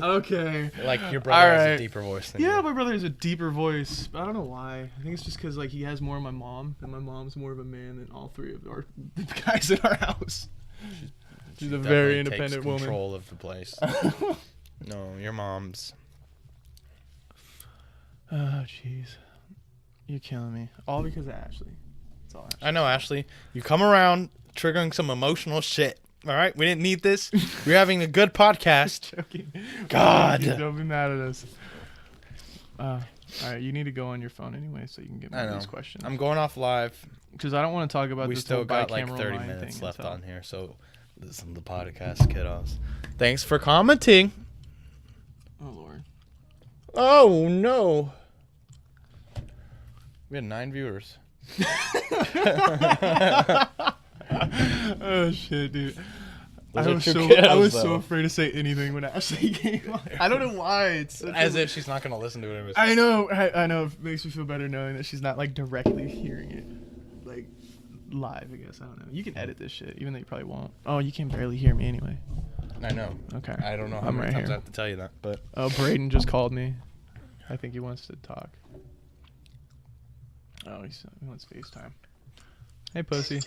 Okay. Like your brother has a Alright. deeper voice than Yeah, you. my brother has a deeper voice, but I don't know why. I think it's just because like he has more of my mom, and my mom's more of a man than all three of the guys in our house. She's a Definitely very takes independent woman. Control of the place. No, your mom's. Oh, jeez. You're killing me. All because of Ashley. That's all. I know, Ashley. You come around triggering some emotional shit. All right? We didn't need this. We're having a good podcast. Joking. God. Don't be mad at us. All right, you need to go on your phone anyway so you can get me these questions. I'm going off live. Because I don't want to talk about We this still whole got like bicameral 30 line minutes thing left until- on here, so listen to the podcast, kiddos. Thanks for commenting. Oh, Lord. Oh, no. We had 9 viewers. Oh, shit, dude. Those I are was, two so, kiddos, I was so though. afraid to say anything when Ashley came on. I don't know why. It's such As a- if she's not going to listen to it. I know. I know. It makes me feel better knowing that she's not like directly hearing it, like live. I guess I don't know. You can edit this shit, even though you probably won't. Oh, you can barely hear me anyway. I know. Okay. I don't know how I'm many right times here. I have to tell you that, but Oh, Braden just called me. I think he wants to talk. Oh, he wants FaceTime. Hey, pussy.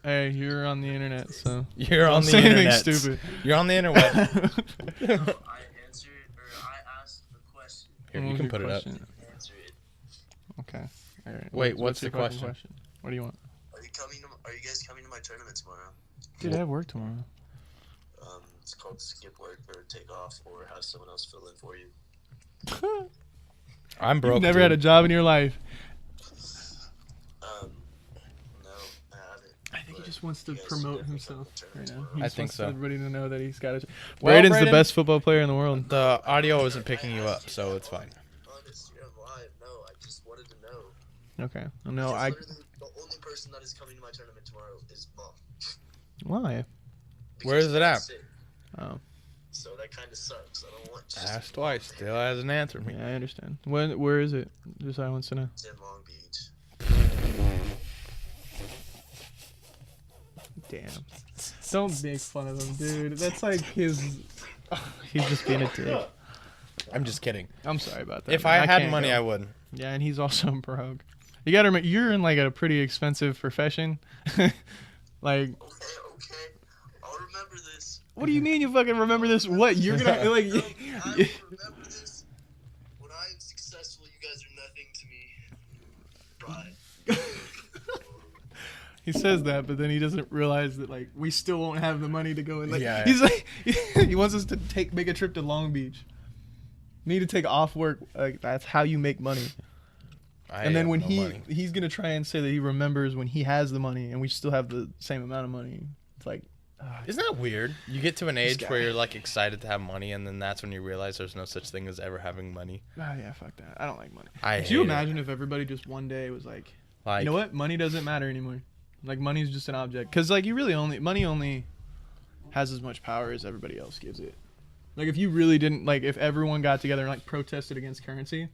Hey, you're on the internet, so you're don't on the say anything internet. stupid. You're on the internet. I answered, or I asked a question. Here, What you was can your put it up. question? Answer it. Okay. All right. Wait, what's your the fucking question? What do you want? Are you guys coming to my tournament tomorrow? Dude, I have work tomorrow. It's called skip work or take off or have someone else fill in for you. I'm broke. You've never had a job in your life. No, I haven't. I think he but just wants to you guys promote definitely himself come to right tournament now. tomorrow. He I just think wants so. everybody to know that he's got a. Well, Braden's the Braden- best football player in the world. The audio isn't picking you up, so it's fine. Honest, you're live. No, I just wanted to know. Okay. No, Because I. literally the only person that is coming to my tournament tomorrow is Mom. Why? Because Where is she's it at? sick. Oh, So that kind of sucks. I don't want just Asked twice. Still hasn't answered me. yeah, I understand. Where is it? Just I want to know. It's in Long Beach. Damn. Don't make fun of him, dude. That's like his. He's just being a dick. I'm just kidding. I'm sorry about that. If man. I had can't money, go. I would. Yeah, and he's also broke. You gotta remember, you're in like a pretty expensive profession. Like, Okay. I'll remember this. what do you mean you fucking remember this? What you're gonna like? I will remember this. When I am successful, you guys are nothing to me. Bye. He says that, but then he doesn't realize that like we still won't have the money to go in. Like, Yeah. he's like, he wants us to make a trip to Long Beach. Need to take off work. Like that's how you make money. And then when he's gonna try and say that he remembers when he has the money and we still have the same amount of money, it's like, Isn't that weird? You get to an This age guy. where you're like excited to have money, and then that's when you realize there's no such thing as ever having money. yeah, fuck that. I don't like money. I Could you hate it. imagine if everybody just one day was like, Like, you know what? Money doesn't matter anymore. Like money's just an object. Cause like you really money only has as much power as everybody else gives it. Like if you really didn't like if everyone got together and like protested against currency,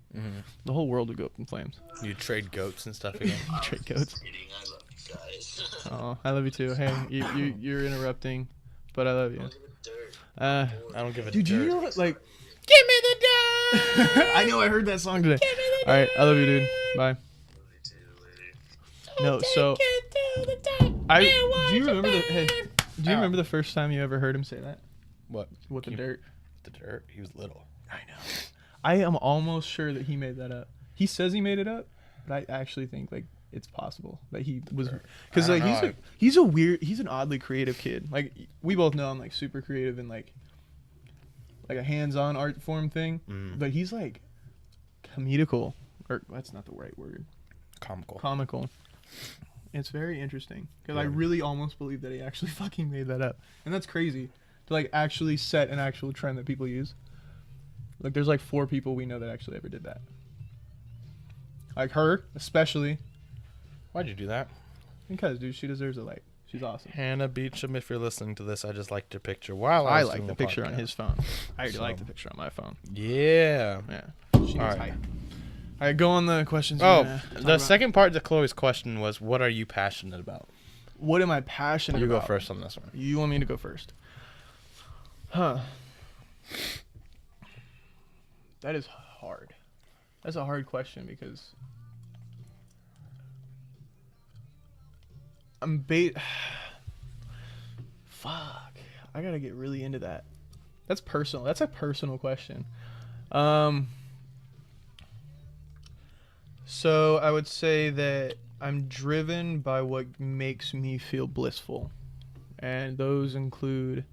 the whole world would go up in flames. you trade goats and stuff again. You trade goats. Kidding. I love you guys. Oh, I love you too. Hey, you're interrupting, but I love you. Don't give a dirt. I don't give a Dude, do dirt. you know what? Like, Give me the dirt. I know I heard that song today. All right, I love you, dude. Bye. Love you too, later. No, so do you remember do you remember the first time you ever heard him say that? What? With the dirt? The dirt. He was little. I know. I am almost sure that he made that up. He says he made it up, but I actually think like it's possible that he was because I like don't know. he's an oddly creative kid. Like we both know I'm like super creative and like a hands-on art form thing, but he's like comedical or that's not the right word. Comical. It's very interesting because I really almost believe that he actually fucking made that up, and that's crazy to like actually set an actual trend that people use. Like there's like 4 people we know that actually ever did that. Like her, especially. Why'd you do that? Because dude, she deserves a like. She's awesome. Hannah Beecham, if you're listening to this, I just liked your picture. While I was like doing the picture on podcast. his phone. I already So- like the picture on my phone. Yeah. Yeah. She needs All right. hype. All right, go on the questions. we're Oh, gonna talk the about. second part to Chloe's question was, what are you passionate about? What am I passionate You about? go first on this one. You want me to go first? Huh. That is hard. That's a hard question because Fuck. I gotta get really into that. That's personal. That's a personal question. So I would say that I'm driven by what makes me feel blissful. And those include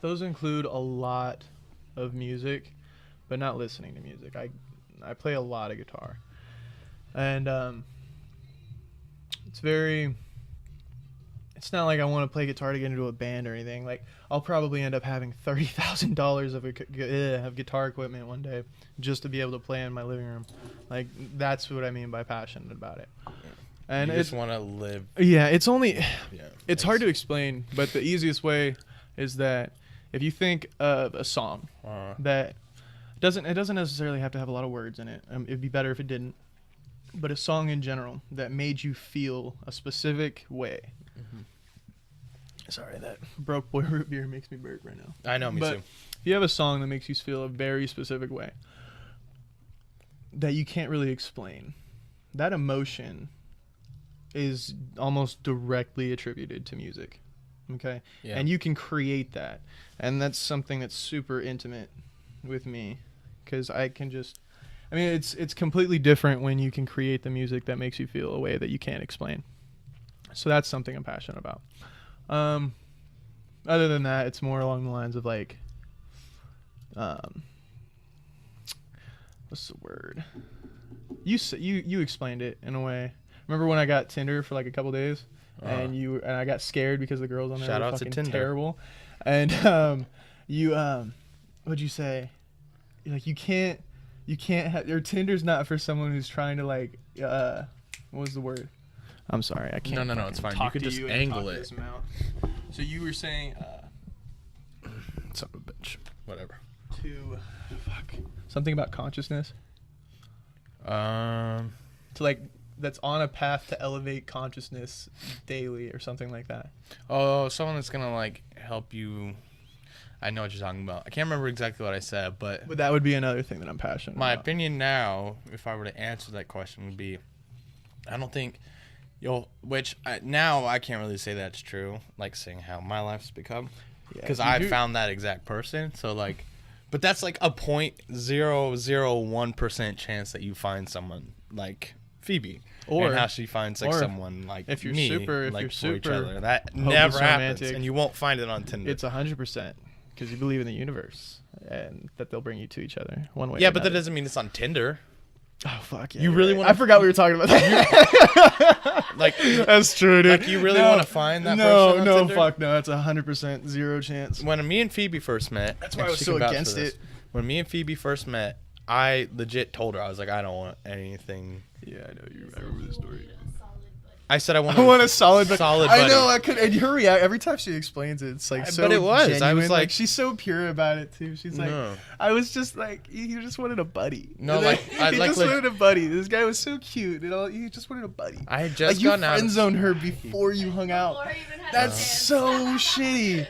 a lot of music, but not listening to music. I play a lot of guitar. And it's not like I want to play guitar to get into a band or anything. Like, I'll probably end up having $30,000 of guitar equipment one day just to be able to play in my living room. Like, that's what I mean by passionate about it. And you just want to live. Yeah, it's hard to explain, but the easiest way is that if you think of a song that doesn't necessarily have to have a lot of words in it. It'd be better if it didn't. But a song in general that made you feel a specific way. Mm-hmm. Sorry, that broke boy root beer makes me burp right now. I know, me too. If you have a song that makes you feel a very specific way that you can't really explain, that emotion is almost directly attributed to music. Okay? Yeah. And you can create that. And that's something that's super intimate with me, because I can just... I mean, it's completely different when you can create the music that makes you feel a way that you can't explain. So that's something I'm passionate about. Other than that, it's more along the lines of like, what's the word? You explained it in a way. Remember when I got Tinder for like a couple days, and I got scared because the girls on there were fucking terrible, and what'd you say? You're like, you can't have your Tinder's not for someone who's trying to like what was the word? I'm sorry, I can't. No, it's fine. You could just angle it. So you were saying son of a bitch. Whatever. Something about consciousness. To like that's on a path to elevate consciousness daily or something like that. Oh, someone that's gonna like help you. I know what you're talking about. I can't remember exactly what I said, but that would be another thing that I'm passionate about. My opinion now, if I were to answer that question, would be, I don't think now I can't really say that's true, like saying how my life's become, because I found that exact person. So like, but that's like a 0.001% chance that you find someone like Phoebe, or how she finds like someone like if you're me, super, like if you're super, for each other. That never happens, and you won't find it on Tinder. It's 100%. Because you believe in the universe and that they'll bring you to each other one way. Yeah, but that doesn't mean it's on Tinder. Oh fuck yeah! You really want? I forgot we were talking about that. Like that's true, dude. Like you really want to find that person on Tinder? Fuck no. That's 100% zero chance. When me and Phoebe first met, that's why I was so against it. When me and Phoebe first met, I legit told her, I was like, I don't want anything. Yeah, I know you. I remember the story. I said I want a solid buddy. I know I could. And her react every time she explains it, it's like so. But it was. Genuine. I was like, she's so pure about it too. She's like, I was just like, you just wanted a buddy. No, like he just wanted a buddy. This guy was so cute. You just wanted a buddy. I had just gotten out. You friend zoned her before you hung out. That's so shitty.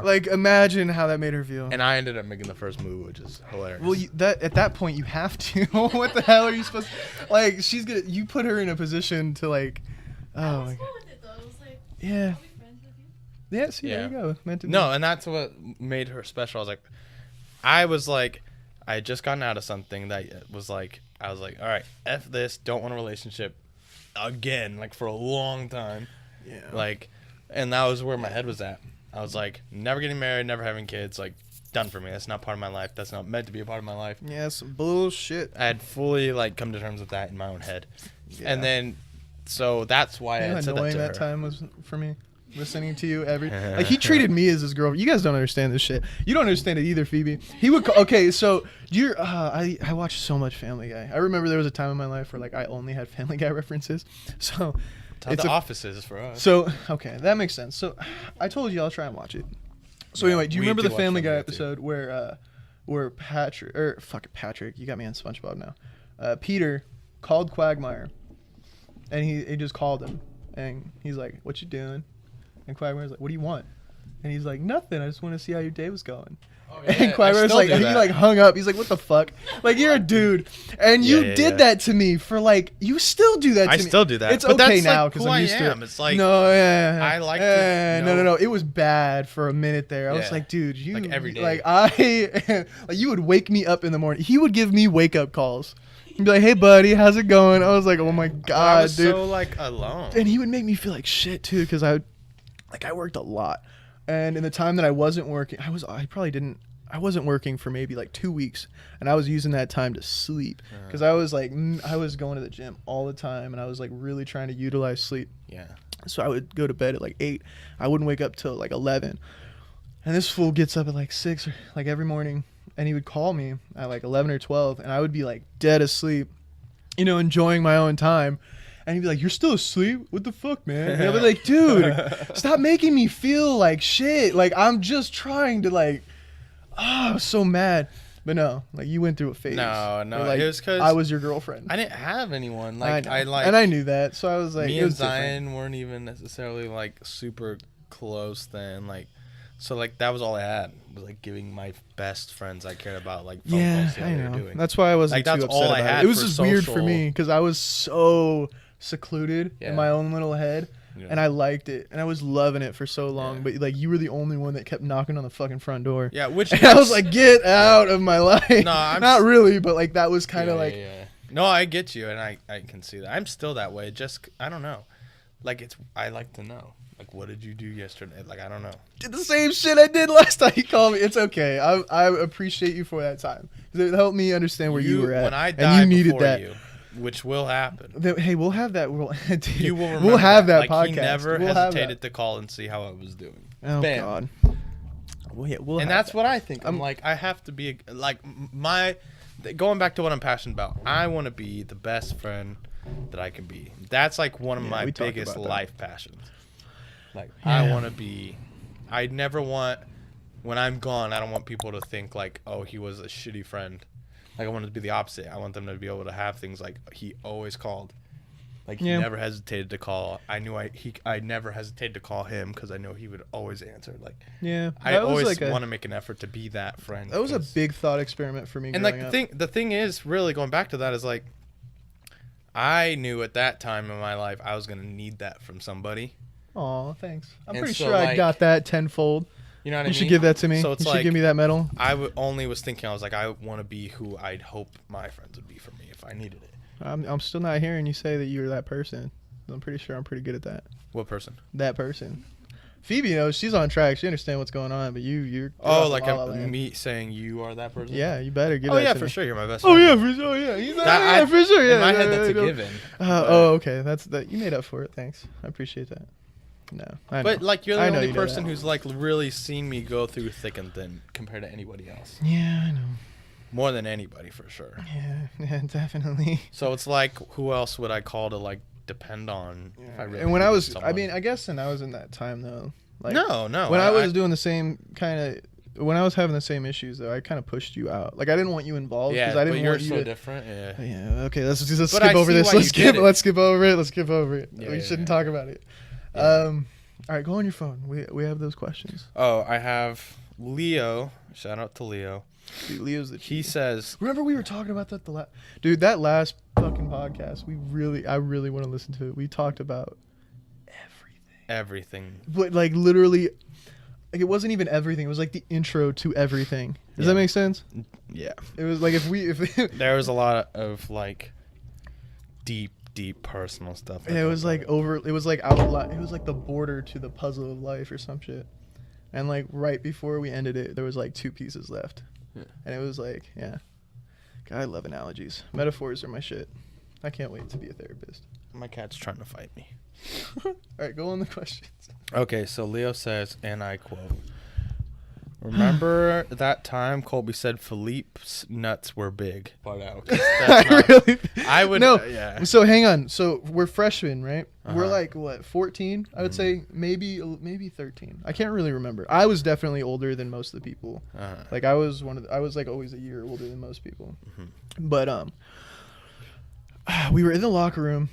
Like imagine how that made her feel. And I ended up making the first move, which is hilarious. Well, at that point you have to. What the hell are you supposed to? Like you put her in a position to like. Oh my god. Yeah. I'll be friends with you. Yeah, see, there you go. Meant to be. No, and that's what made her special. I was like, I had just gotten out of something that was like, I was like, all right, F this, don't want a relationship again, like for a long time. Yeah. Like, and that was where my head was at. I was like, never getting married, never having kids, like, done for me. That's not part of my life. That's not meant to be a part of my life. Yeah, some bullshit. I had fully, like, come to terms with that in my own head. Yeah. And then... So that's why I said that to her. That time was for me, listening to you like he treated me as his girlfriend. You guys don't understand this shit. You don't understand it either, Phoebe. He would okay. So I watched so much Family Guy. I remember there was a time in my life where like I only had Family Guy references. So it's The Office is for us. So okay, that makes sense. So I told you I'll try and watch it. So anyway, do you remember the Family Guy episode where Patrick? You got me on SpongeBob now. Peter called Quagmire. And he just called him, and he's like, "What you doing?" And Quagmire's like, "What do you want?" And he's like, "Nothing. I just want to see how your day was going." And Quiver's like, he like hung up. He's like, what the fuck? Like, you're a dude. And you did that to me for like, you still do that to me. I still do that. It's but okay that's now like because who I'm I used to am. it. It's like, no, I like to know. No. It was bad for a minute there. I was Yeah. like, dude, you. Like every day. Like, like, you would wake me up in the morning. He would give me wake up calls. He'd be like, hey, buddy, how's it going? I was like, oh my God, I was dude. so like alone. And he would make me feel like shit too because I worked a lot. And in the time that I wasn't working, I wasn't working for maybe like 2 weeks, and I was using that time to sleep because I was going to the gym all the time, and I was like really trying to utilize sleep. Yeah. So I would go to bed at like 8. I wouldn't wake up till like 11. And this fool gets up at like 6 or like every morning, and he would call me at like 11 or 12, and I would be like dead asleep, enjoying my own time. And he'd be like, you're still asleep? What the fuck, man? And I'd be like, dude, stop making me feel like shit. Like, I'm just trying to like, I was so mad. But no, like, you went through a phase. No, like, it was because I was your girlfriend. I didn't have anyone. Like, and I knew that. So I was like, me it was and Zion different. weren't even necessarily like super close then. Like, so like that was all I had was like giving my best friends I cared about like phone calls, see how I they were know. doing. That's why I wasn't Like, too that's upset all I about had it. It was for just weird for social. me because I was so secluded in Yeah. my own little head. Yeah. And I liked it, and I was loving it for so long. Yeah. But like, you were the only one that kept knocking on the fucking front door. Yeah, which And I was like, get out of my life. No, I'm not really, but like that was kind of like. Yeah. No, I get you, and I can see that. I'm still that way. Just I don't know. Like I like to know. Like, what did you do yesterday? Like, I don't know. Did the same shit I did last time he called me. It's okay. I appreciate you for that time. It helped me understand where you were at. When I and die you needed before that. you, which will happen. Hey, we'll have that. Dude, You will remember. We'll have that like, podcast. He never We'll have hesitated to call and see how I was doing. Oh Bam. God. Well, yeah, And that's what I think. I'm like, I have to be like going back to what I'm passionate about. I want to be the best friend that I can be. That's like one of my biggest life passions. Like, I want to be. I never want, when I'm gone, I don't want people to think like, oh, he was a shitty friend. Like, I want it to be the opposite. I want them to be able to have things like, he always called. Like, he never hesitated to call. I knew I never hesitated to call him because I know he would always answer. Like, I always want to make an effort to be that friend. That was a big thought experiment for me. And like the thing is, really going back to that is like, I knew at that time in my life I was gonna need that from somebody. Aw, thanks. I'm And pretty so, sure I like, got that tenfold. You know what I mean? You should give that to me. So it's you should like, give me that medal. I only was thinking, I was like, I want to be who I'd hope my friends would be for me if I needed it. I'm still not hearing you say that you're that person. I'm pretty sure I'm pretty good at that. What person? That person. Phoebe knows she's on track. She understands what's going on, but you're like me saying you are that person? Yeah, you better give Oh that yeah, to for me. sure, you're my best Oh friend. yeah, for sure. Yeah, yeah, for sure. Yeah, in my head, that's a given. Okay, that's that. You made up for it. Thanks, I appreciate that. No, I know. But like, you're the I know only you know person that. who's like really seen me go through thick and thin compared to anybody else. Yeah, I know. More than anybody, for sure. Yeah, definitely. So it's like, who else would I call to like depend on? If I really And when I needed was, someone? I mean, I guess, and I was in that time though. Like, no. When I was doing the same kind of, when I was having the same issues though, I kind of pushed you out. Like, I didn't want you involved because I didn't but you're want you so to. different. Yeah. Yeah. Okay. Let's But skip I over see this. why you did it. Let's skip over it. Let's skip over it. Yeah, We yeah, shouldn't yeah. talk about it. Yeah. All right, go on your phone. We have those questions. Oh, I have Leo. Shout out to Leo. Dude, Leo's the. He says, Remember we were talking about that dude, that last fucking podcast. I really want to listen to it. We talked about everything. but like literally, like it wasn't even everything. It was like the intro to everything. Does that make sense? Yeah. It was like if There was a lot of like deep personal stuff. it was like it was like outline. It was like the border to the puzzle of life or some shit. And like right before we ended it, there was like 2 pieces left. Yeah. And it was like, yeah. God, I love analogies. Metaphors are my shit. I can't wait to be a therapist. My cat's trying to fight me. All right, go on the questions. Okay, so Leo says, and I quote, "Remember that time Colby said Philippe's nuts were big?" Bug out. I would. No. Yeah. So hang on. So we're freshmen, right? We're Uh-huh. like what, 14? I would say maybe 13. I can't really remember. I was definitely older than most of the people. Uh-huh. Like I was I was like always a year older than most people. But we were in the locker room.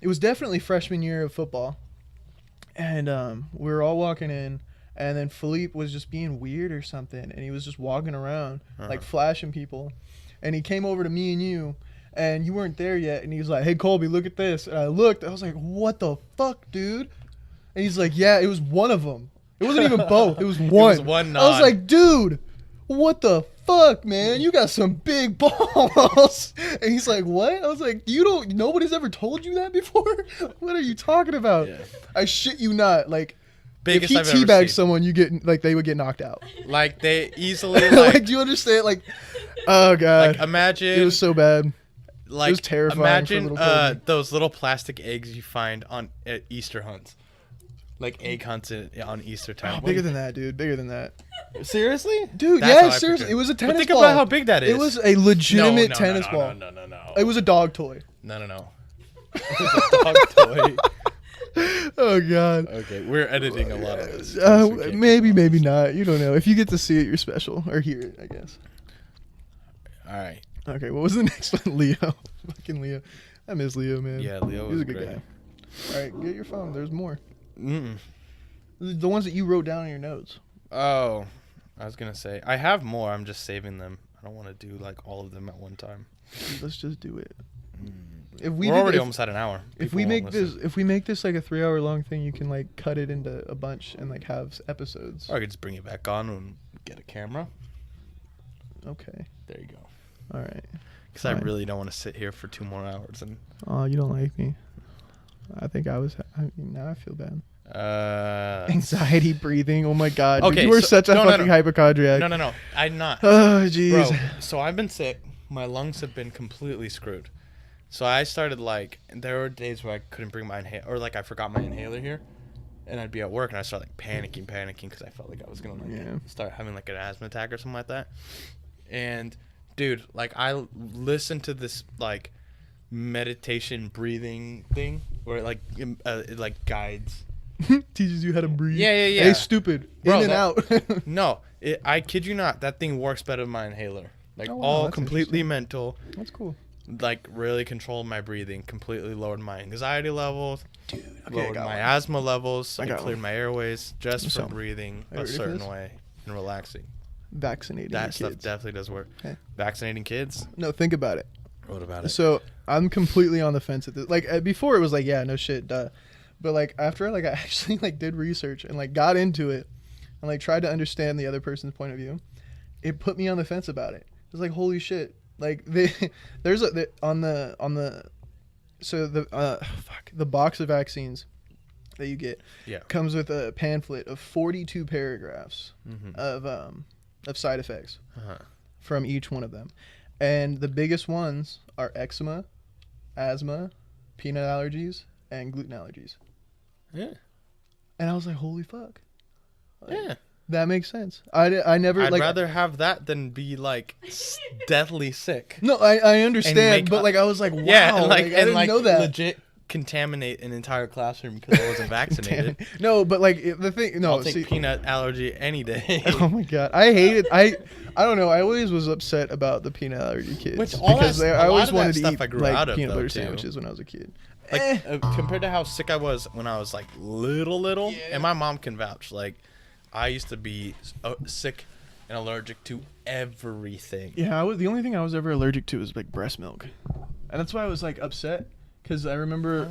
It was definitely freshman year of football. And we were all walking in, and then Philippe was just being weird or something, and he was just walking around Uh-huh. like flashing people, and he came over to me and you, and you weren't there yet, and he was like, "Hey Colby, look at this," and I looked, I was like, "What the fuck, dude?" And he's like, "Yeah, it was one of them. It wasn't even both. It was one." was one I was nod. like, "Dude, what the fuck, man? You got some big balls." And he's like, "What?" I was like, nobody's ever told you that before? What are you talking about? Yeah. I shit you not. Like, Biggest if I've he ever teabagged seen. someone, they would get knocked out. Like they easily Like, like, do you understand? Like, oh god, like imagine it was so bad. like was terrifying for imagine little Colby. those little plastic eggs you find at Easter hunts. Like egg hunts on Easter time. Oh, bigger than that, dude. Bigger than that. Seriously? Dude, That's yeah, how I seriously. picture It was a But tennis think ball. about how big that is. It was a legitimate no, tennis no, ball. No. It was a dog toy. No. It was a dog toy. Oh god. Okay, we're editing a lot of this. Maybe not. You don't know. If you get to see it, you're special, or hear it, I guess. All right. Okay, what was the next one? Leo. Fucking Leo. I miss Leo, man. Yeah, Leo He was was a good great. guy. All right, get your phone. There's more. Mm-mm. The ones that you wrote down in your notes. Oh, I was gonna say I have more. I'm just saving them. I don't want to do like all of them at one time. Let's just do it. Mm. If We're already almost at an hour. If People we won't make listen. if we make this like a 3-hour long thing, you can like cut it into a bunch and like have episodes. Or I could just bring it back on and get a camera. Okay. There you go. All right. Because I Fine. really don't want to sit here for 2 more hours. And Oh, you don't like me. I think now I feel bad. Anxiety breathing. Oh my god. Dude, Okay, you are so- such a no, no, fucking no. hypochondriac. no, I'm not. Oh jeez. Bro, so I've been sick. My lungs have been completely screwed. So I started like, there were days where I couldn't bring my inhaler, or like I forgot my inhaler here, and I'd be at work and I started like panicking because I felt like I was gonna like Yeah. start having like an asthma attack or something like that. And dude, like I listened to this like meditation breathing thing where it like guides. Teaches you how to breathe. Yeah. Hey, stupid. Bro, In and out. No, I kid you not, that thing works better than my inhaler. Like Oh, wow, all that's completely interesting. mental. That's cool. Like really controlled my breathing, completely lowered my anxiety levels, Dude, lowered my asthma levels, I and got cleared one. my airways just So, from breathing are you a ready for certain this? way and relaxing. Vaccinating your That stuff kids. definitely does work. Okay. Vaccinating kids? No, think about it. What about it? So I'm completely on the fence at this. Like before, it was like, yeah, no shit, duh. But like after, like I actually like did research and like got into it, and like tried to understand the other person's point of view. It put me on the fence about it. It was like, holy shit! Like there's the box of vaccines that you get Yeah. comes with a pamphlet of 42 paragraphs Mm-hmm. of side effects Uh-huh. from each one of them. And the biggest ones are eczema, asthma, peanut allergies, and gluten allergies. Yeah. And I was like, holy fuck. Like, Yeah. That makes sense. I never I'd like rather have that than be like deathly sick. No, I understand, make but up- like I was like, wow, Yeah, and I didn't know that. legit contaminate an entire classroom because I wasn't vaccinated. No, but like the thing, no, I'll take see, peanut allergy any day. oh my god, I hated I don't know. I always was upset about the peanut allergy kids Which all because that- I a lot always of that wanted to stuff eat I grew like out of, peanut though, butter too. sandwiches when I was a kid. Like compared to how sick I was when I was like little, Yeah. and my mom can vouch. Like I used to be sick and allergic to everything. Yeah, the only thing I was ever allergic to was like breast milk, and that's why I was like upset because I remember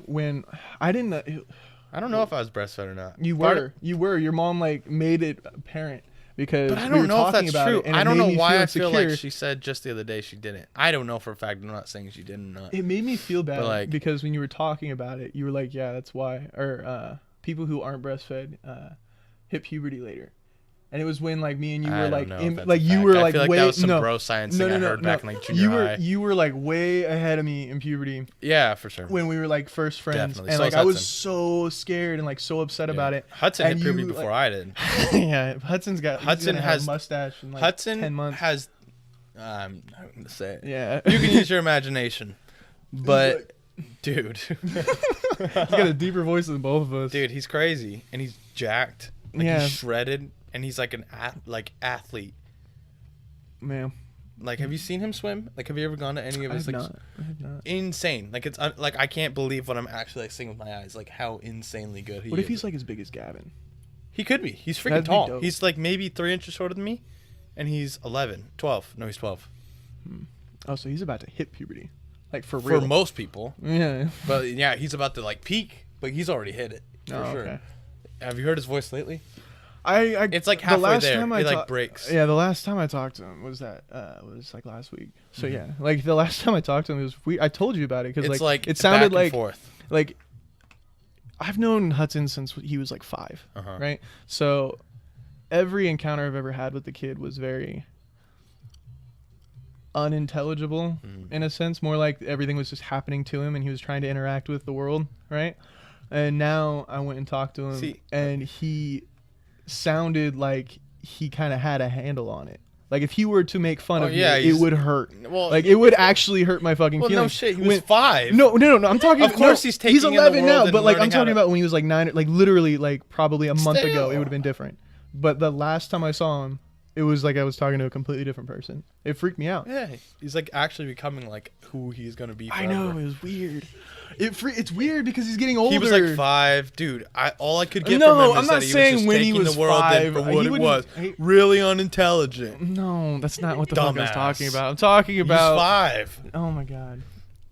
when I didn't. I don't know if I was breastfed or not. You were. Your mom like made it apparent because But I we don't were know if talking that's about true. it, and I it don't made know me why I insecure. feel like she said just the other day she didn't. I don't know for a fact. I'm not saying she did or not. It made me feel bad like- because when you were talking about it, you were like, "Yeah, that's why." Or people who aren't breastfed hit puberty later, and it was when like me and you I were don't like, know if that's like a you fact. were I like feel like way that was some no, bro science no, thing no, I heard no, back in like junior high. You were like way ahead of me in puberty Yeah, for sure. when we were like first friends, Definitely. and So like is I was Hudson. so scared and like so upset about it. Hudson And hit puberty you, before like- I did. Yeah, Hudson's got Hudson he's gonna have has- a mustache in like Hudson 10 months. has. I'm not gonna say it. Yeah, You can use your imagination, but dude, he's got a deeper voice than both of us. dude, he's crazy and he's jacked. Like Yeah. he's shredded and he's like an athlete. Man, Like, have you seen him swim? Like, have you ever gone to any of I his have like? not. I have not. Insane. Like it's like I can't believe what I'm actually like seeing with my eyes. Like how insanely good he is. What if he's like as big as Gavin? He could be. He's freaking That'd be tall. dope. He's like maybe 3 inches shorter than me, and he's 11, 12. No, he's 12. Oh, so he's about to hit puberty, like for For real. most people, Yeah. but yeah, he's about to like peak, but he's already hit it for Oh, sure. okay. Have you heard his voice lately? I It's like the halfway last there. time It like ta- breaks. Yeah, the last time I talked to him was like last week. So Mhm. yeah, like the last time I talked to him, it was I told you about it because It's like like it sounded back and like forth. like I've known Hudson since he was like 5, Uh-huh. right? So every encounter I've ever had with the kid was very unintelligible in a sense, more like everything was just happening to him and he was trying to interact with the world, right? And now I went and talked to him and he sounded like he kind of had a handle on it. Like if he were to make fun of me, it would hurt. Well, Like it would actually hurt my fucking well, feelings. no shit. He was 5. No. I'm talking. Of course he's taking He's in the 11 world now, and but like I'm learning how talking to- about when he was like 9, like literally like probably a month ago, Still. it would have been different. But the last time I saw him, it was like I was talking to a completely different person. It freaked me out. Yeah, he's like actually becoming like who he's gonna be. Forever. I know, it was weird. It's weird because he's getting older. He was like 5, dude. All I could get No, from him is I'm not that he was saying just when he taking was the world 5. in for He what it wouldn't- was. he- Really unintelligent. No, that's not what the fuck I was Dumbass. talking about. I'm talking about. He's 5. Oh my god.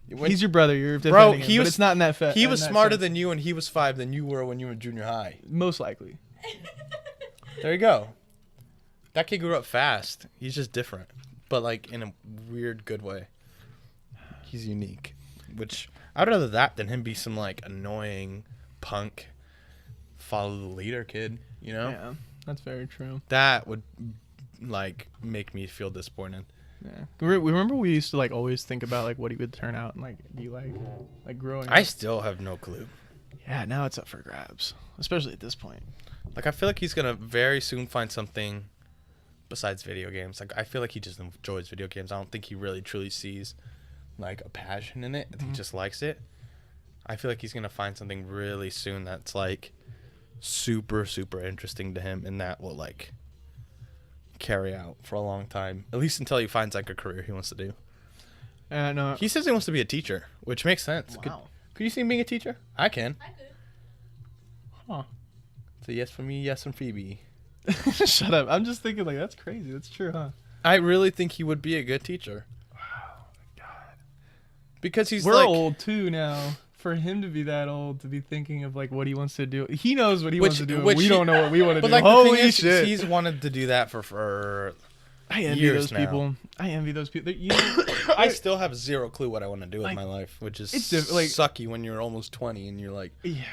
When- He's your brother. You're Bro, defending him, he but was- it's not in that. He in was that smarter sense. than you, and he was 5 than you were when you were in junior high. Most likely. There you go. That kid grew up fast. He's just different, but like in a weird, good way. He's unique, which I'd rather that than him be some like annoying punk, follow the leader kid. You know, Yeah, that's very true. that would like make me feel disappointed. Yeah. Remember we used to like always think about like what he would turn out and like be like growing I up. still have no clue. Yeah, now it's up for grabs, especially at this point. Like I feel like he's gonna very soon find something besides video games. Like I feel like he just enjoys video games. I don't think he really truly sees like a passion in it. I think he just likes it. I feel like he's gonna find something really soon that's like super interesting to him, and that will like carry out for a long time, at least until he finds like a career he wants to do. And He says he wants to be a teacher, which makes sense. Wow. Could you see him being a teacher? I can. I could. huh. It's a yes for me, yes from Phoebe. Shut up. I'm just thinking like that's crazy. That's true, huh? I really think he would be a good teacher. Wow, God. Because he's We're like old too now. For him to be that old, to be thinking of like what he wants to do, he knows what he wants to do. And we don't know what we want to But do. like Holy the thing is, shit! he's wanted to do that for I envy years those now. people. I envy those people. You know, I still have zero clue what I want to do with Like, my life, which is it's like- sucky when you're almost 20 and you're like, yeah.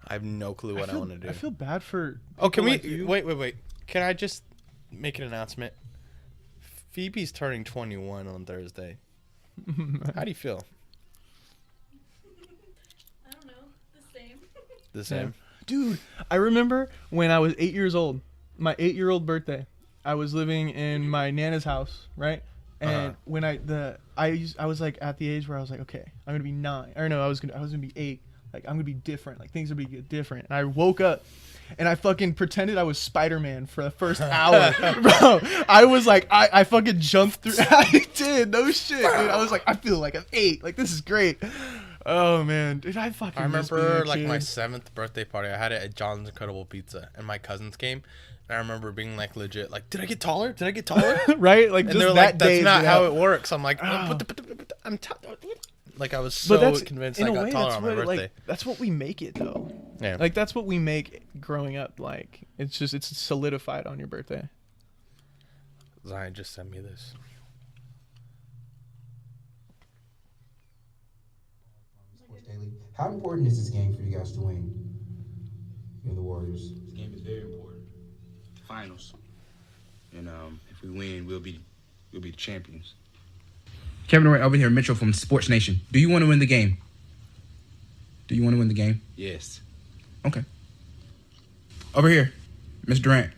I have no clue what I want to do. I feel bad for. Oh, can we people like you. wait? Can I just make an announcement? Phoebe's turning 21 on Thursday. How do you feel? I don't know. The same. The same. Dude, I remember when I was 8 years old, my 8-year-old birthday. I was living in my nana's house, right? And when I was like at the age where I was like, okay, I'm gonna be 9. Or no, I was gonna be 8. Like I'm gonna be different. Like things are gonna be different. And I woke up, and I fucking pretended I was Spider-Man for the first hour, bro. I was like, I fucking jumped through. I did no shit, dude. I was like, I feel like I'm 8. Like this is great. Oh man, dude, I fucking. I miss being remember a like kid. my 7th birthday party. I had it at John's Incredible Pizza, and my cousins came. And I remember being like legit, like, did I get taller? Did I get taller? right? Like And just they're that like, day that's not is how out. it works. I'm like, Oh. I'm like I was so convinced I got taller on my birthday. Like, that's what we make it though. Yeah. Like that's what we make growing up. Like it's solidified on your birthday. Zion just sent me this. Daily. How important is this game for you guys to win? You're the Warriors. This game is very important. Finals, and if we win, we'll be the champions. Kevin Durant over here, Mitchell from Sports Nation. Do you want to win the game? Do you want to win the game? Yes. Okay. Over here, Mr. Durant.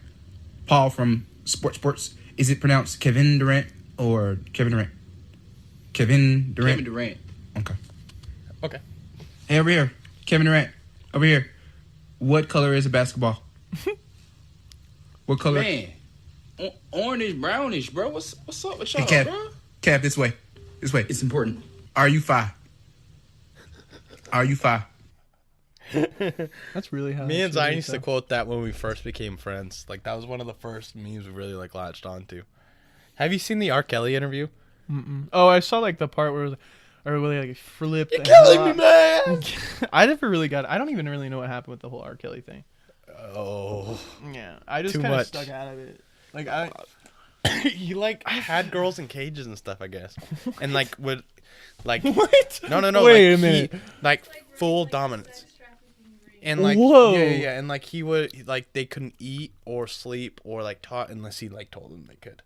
Paul from Sports. Is it pronounced Kevin Durant or Kevin Durant? Kevin Durant. Kevin Durant. Okay. Okay. Hey, over here, Kevin Durant. Over here. What color is a basketball? What color? Man, orange, brownish, bro. What's up with y'all, Hey, Kev. bro? Kev, this way. This way. It's important. Are you 5? Are you 5? That's really how. Me and it's Zion really used to tough. quote that when we first became friends. Like, that was one of the first memes we really, like, latched onto. Have you seen the R. Kelly interview? Mm-mm. Oh, I saw like the part where, or really like flipped. You're killing me, man! I never really got. I don't even really know what happened with the whole R. Kelly thing. Oh. Yeah, I just Too kind of much. stuck out of it. Like I. He, like, had girls in cages and stuff, I guess. And, like, would, like... What? No. Wait like, a minute. Like, where full he, like, dominance. sex trafficking rings. And, like... Whoa. Yeah. And, like, he would... Like, they couldn't eat or sleep or, like, talk unless he, like, told them they could.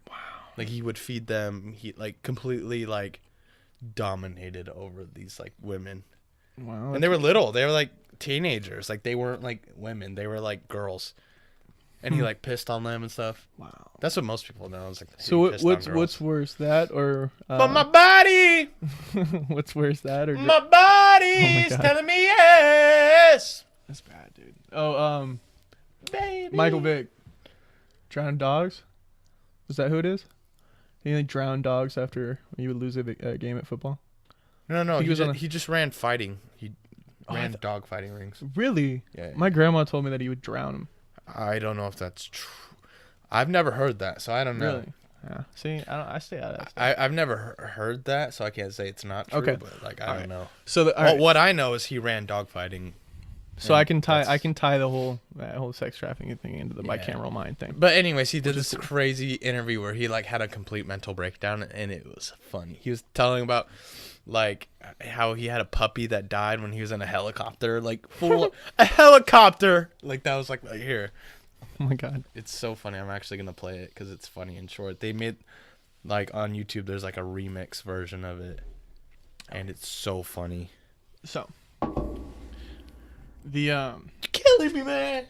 Wow. Like, he would feed them. He, like, completely, like, dominated over these, like, women. Wow. And they were little. They were, like, teenagers. Like, they weren't, like, women. They were, like, girls. And he, like, pissed on them and stuff. Wow. That's what most people know. Is like, So he pissed on girls. what's worse, that or? But my body, What's worse, that or? my body's God. telling me yes. That's bad, dude. Oh, Baby. Michael Vick, drowned dogs. Is that who it is? He like drowned dogs after he would lose a game at football. No. He He, was on a- he just ran fighting. He Oh, I ran th- dog fighting rings. Really? Yeah. My grandma told me that he would drown him. I don't know if that's true. I've never heard that, so I don't know. Really? Yeah. See, I stay out of that stuff. I've never heard that, so I can't say it's not true. Okay. But like I All don't right. know. So Well, alright. what I know is he ran dog fighting. So and I can that's- tie the whole sex trafficking thing into the Yeah. bicameral mind thing. But anyways, he did Which is this cool. crazy interview where he like had a complete mental breakdown, and it was funny. He was telling about like how he had a puppy that died when he was in a helicopter, like full a helicopter. Like that was like right here. Oh my god. It's so funny. I'm actually gonna play it because it's funny and short. They made like on YouTube. There's like a remix version of it, and it's so funny. So the Killing me, man.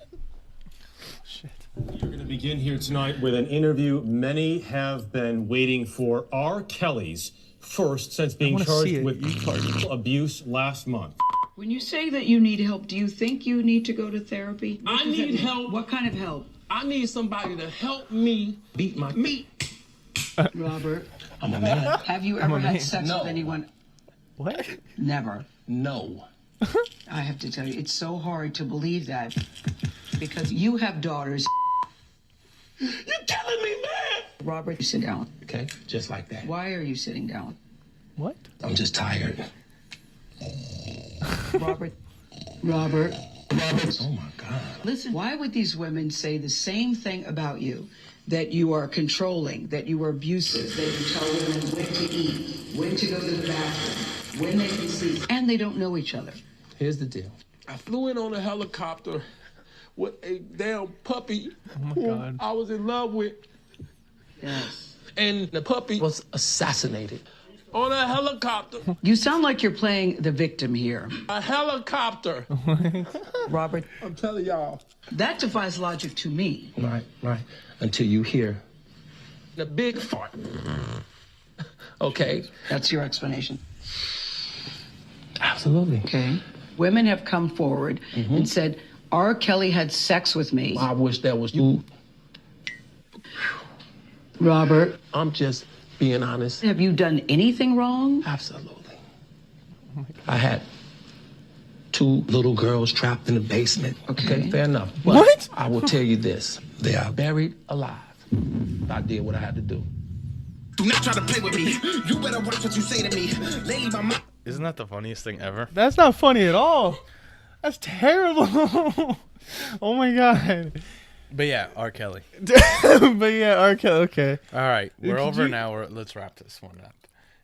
shit. We're going to begin here tonight with an interview many have been waiting for. R. Kelly's first since being wanna see charged it. with You part. abuse last month. When you say that you need help, do you think you need to go to therapy? I need help. What kind of help? I need somebody to help me beat my meat. Robert, I'm a man. have you a ever man. had sex No. with anyone? What? Never. No. I have to tell you, it's so hard to believe that because you have daughters. You're killing me, man. Robert, you sit down. Okay, just like that. Why are you sitting down? What? I'm just tired. Robert, Robert, Oh my God. listen, why would these women say the same thing about you? That you are controlling, that you are abusive, that you tell women when to eat, when to go to the bathroom, when they can sleep, and they don't know each other. Here's the deal. I flew in on a helicopter with a damn puppy who God. I was in love with, Yes. and the puppy was assassinated on a helicopter. You sound like you're playing the victim here. A helicopter. Robert, I'm telling y'all. that defies logic to me. Right. Until you hear the big fart. Okay. That's your explanation. Absolutely. Okay. Women have come forward and said, R. Kelly had sex with me. I wish that was you. Robert, I'm just being honest. have you done anything wrong? Absolutely. I had 2 little girls trapped in the basement. Okay. Fair enough. But What? I will tell you this. They are buried alive. I did what I had to do. Do not try to play with me. You better watch what you say to me. Lately, my mind. Isn't that the funniest thing ever? That's not funny at all. That's terrible. Oh my god. But yeah, R. Kelly. But yeah, R. Kelly. Okay. All right, we're Could over you- now. Let's wrap this one up.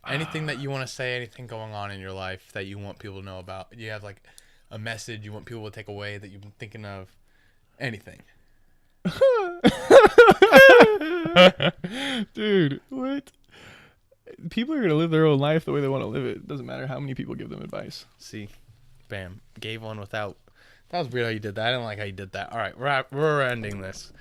Anything that you want to say, anything going on in your life that you want people to know about? You have like a message you want people to take away that you've been thinking of? Anything. Dude, what? People are gonna live their own life the way they want to live it. Doesn't matter how many people give them advice. See, bam, gave one without. That was weird how you did that. I didn't like how you did that. All right, we're ending this.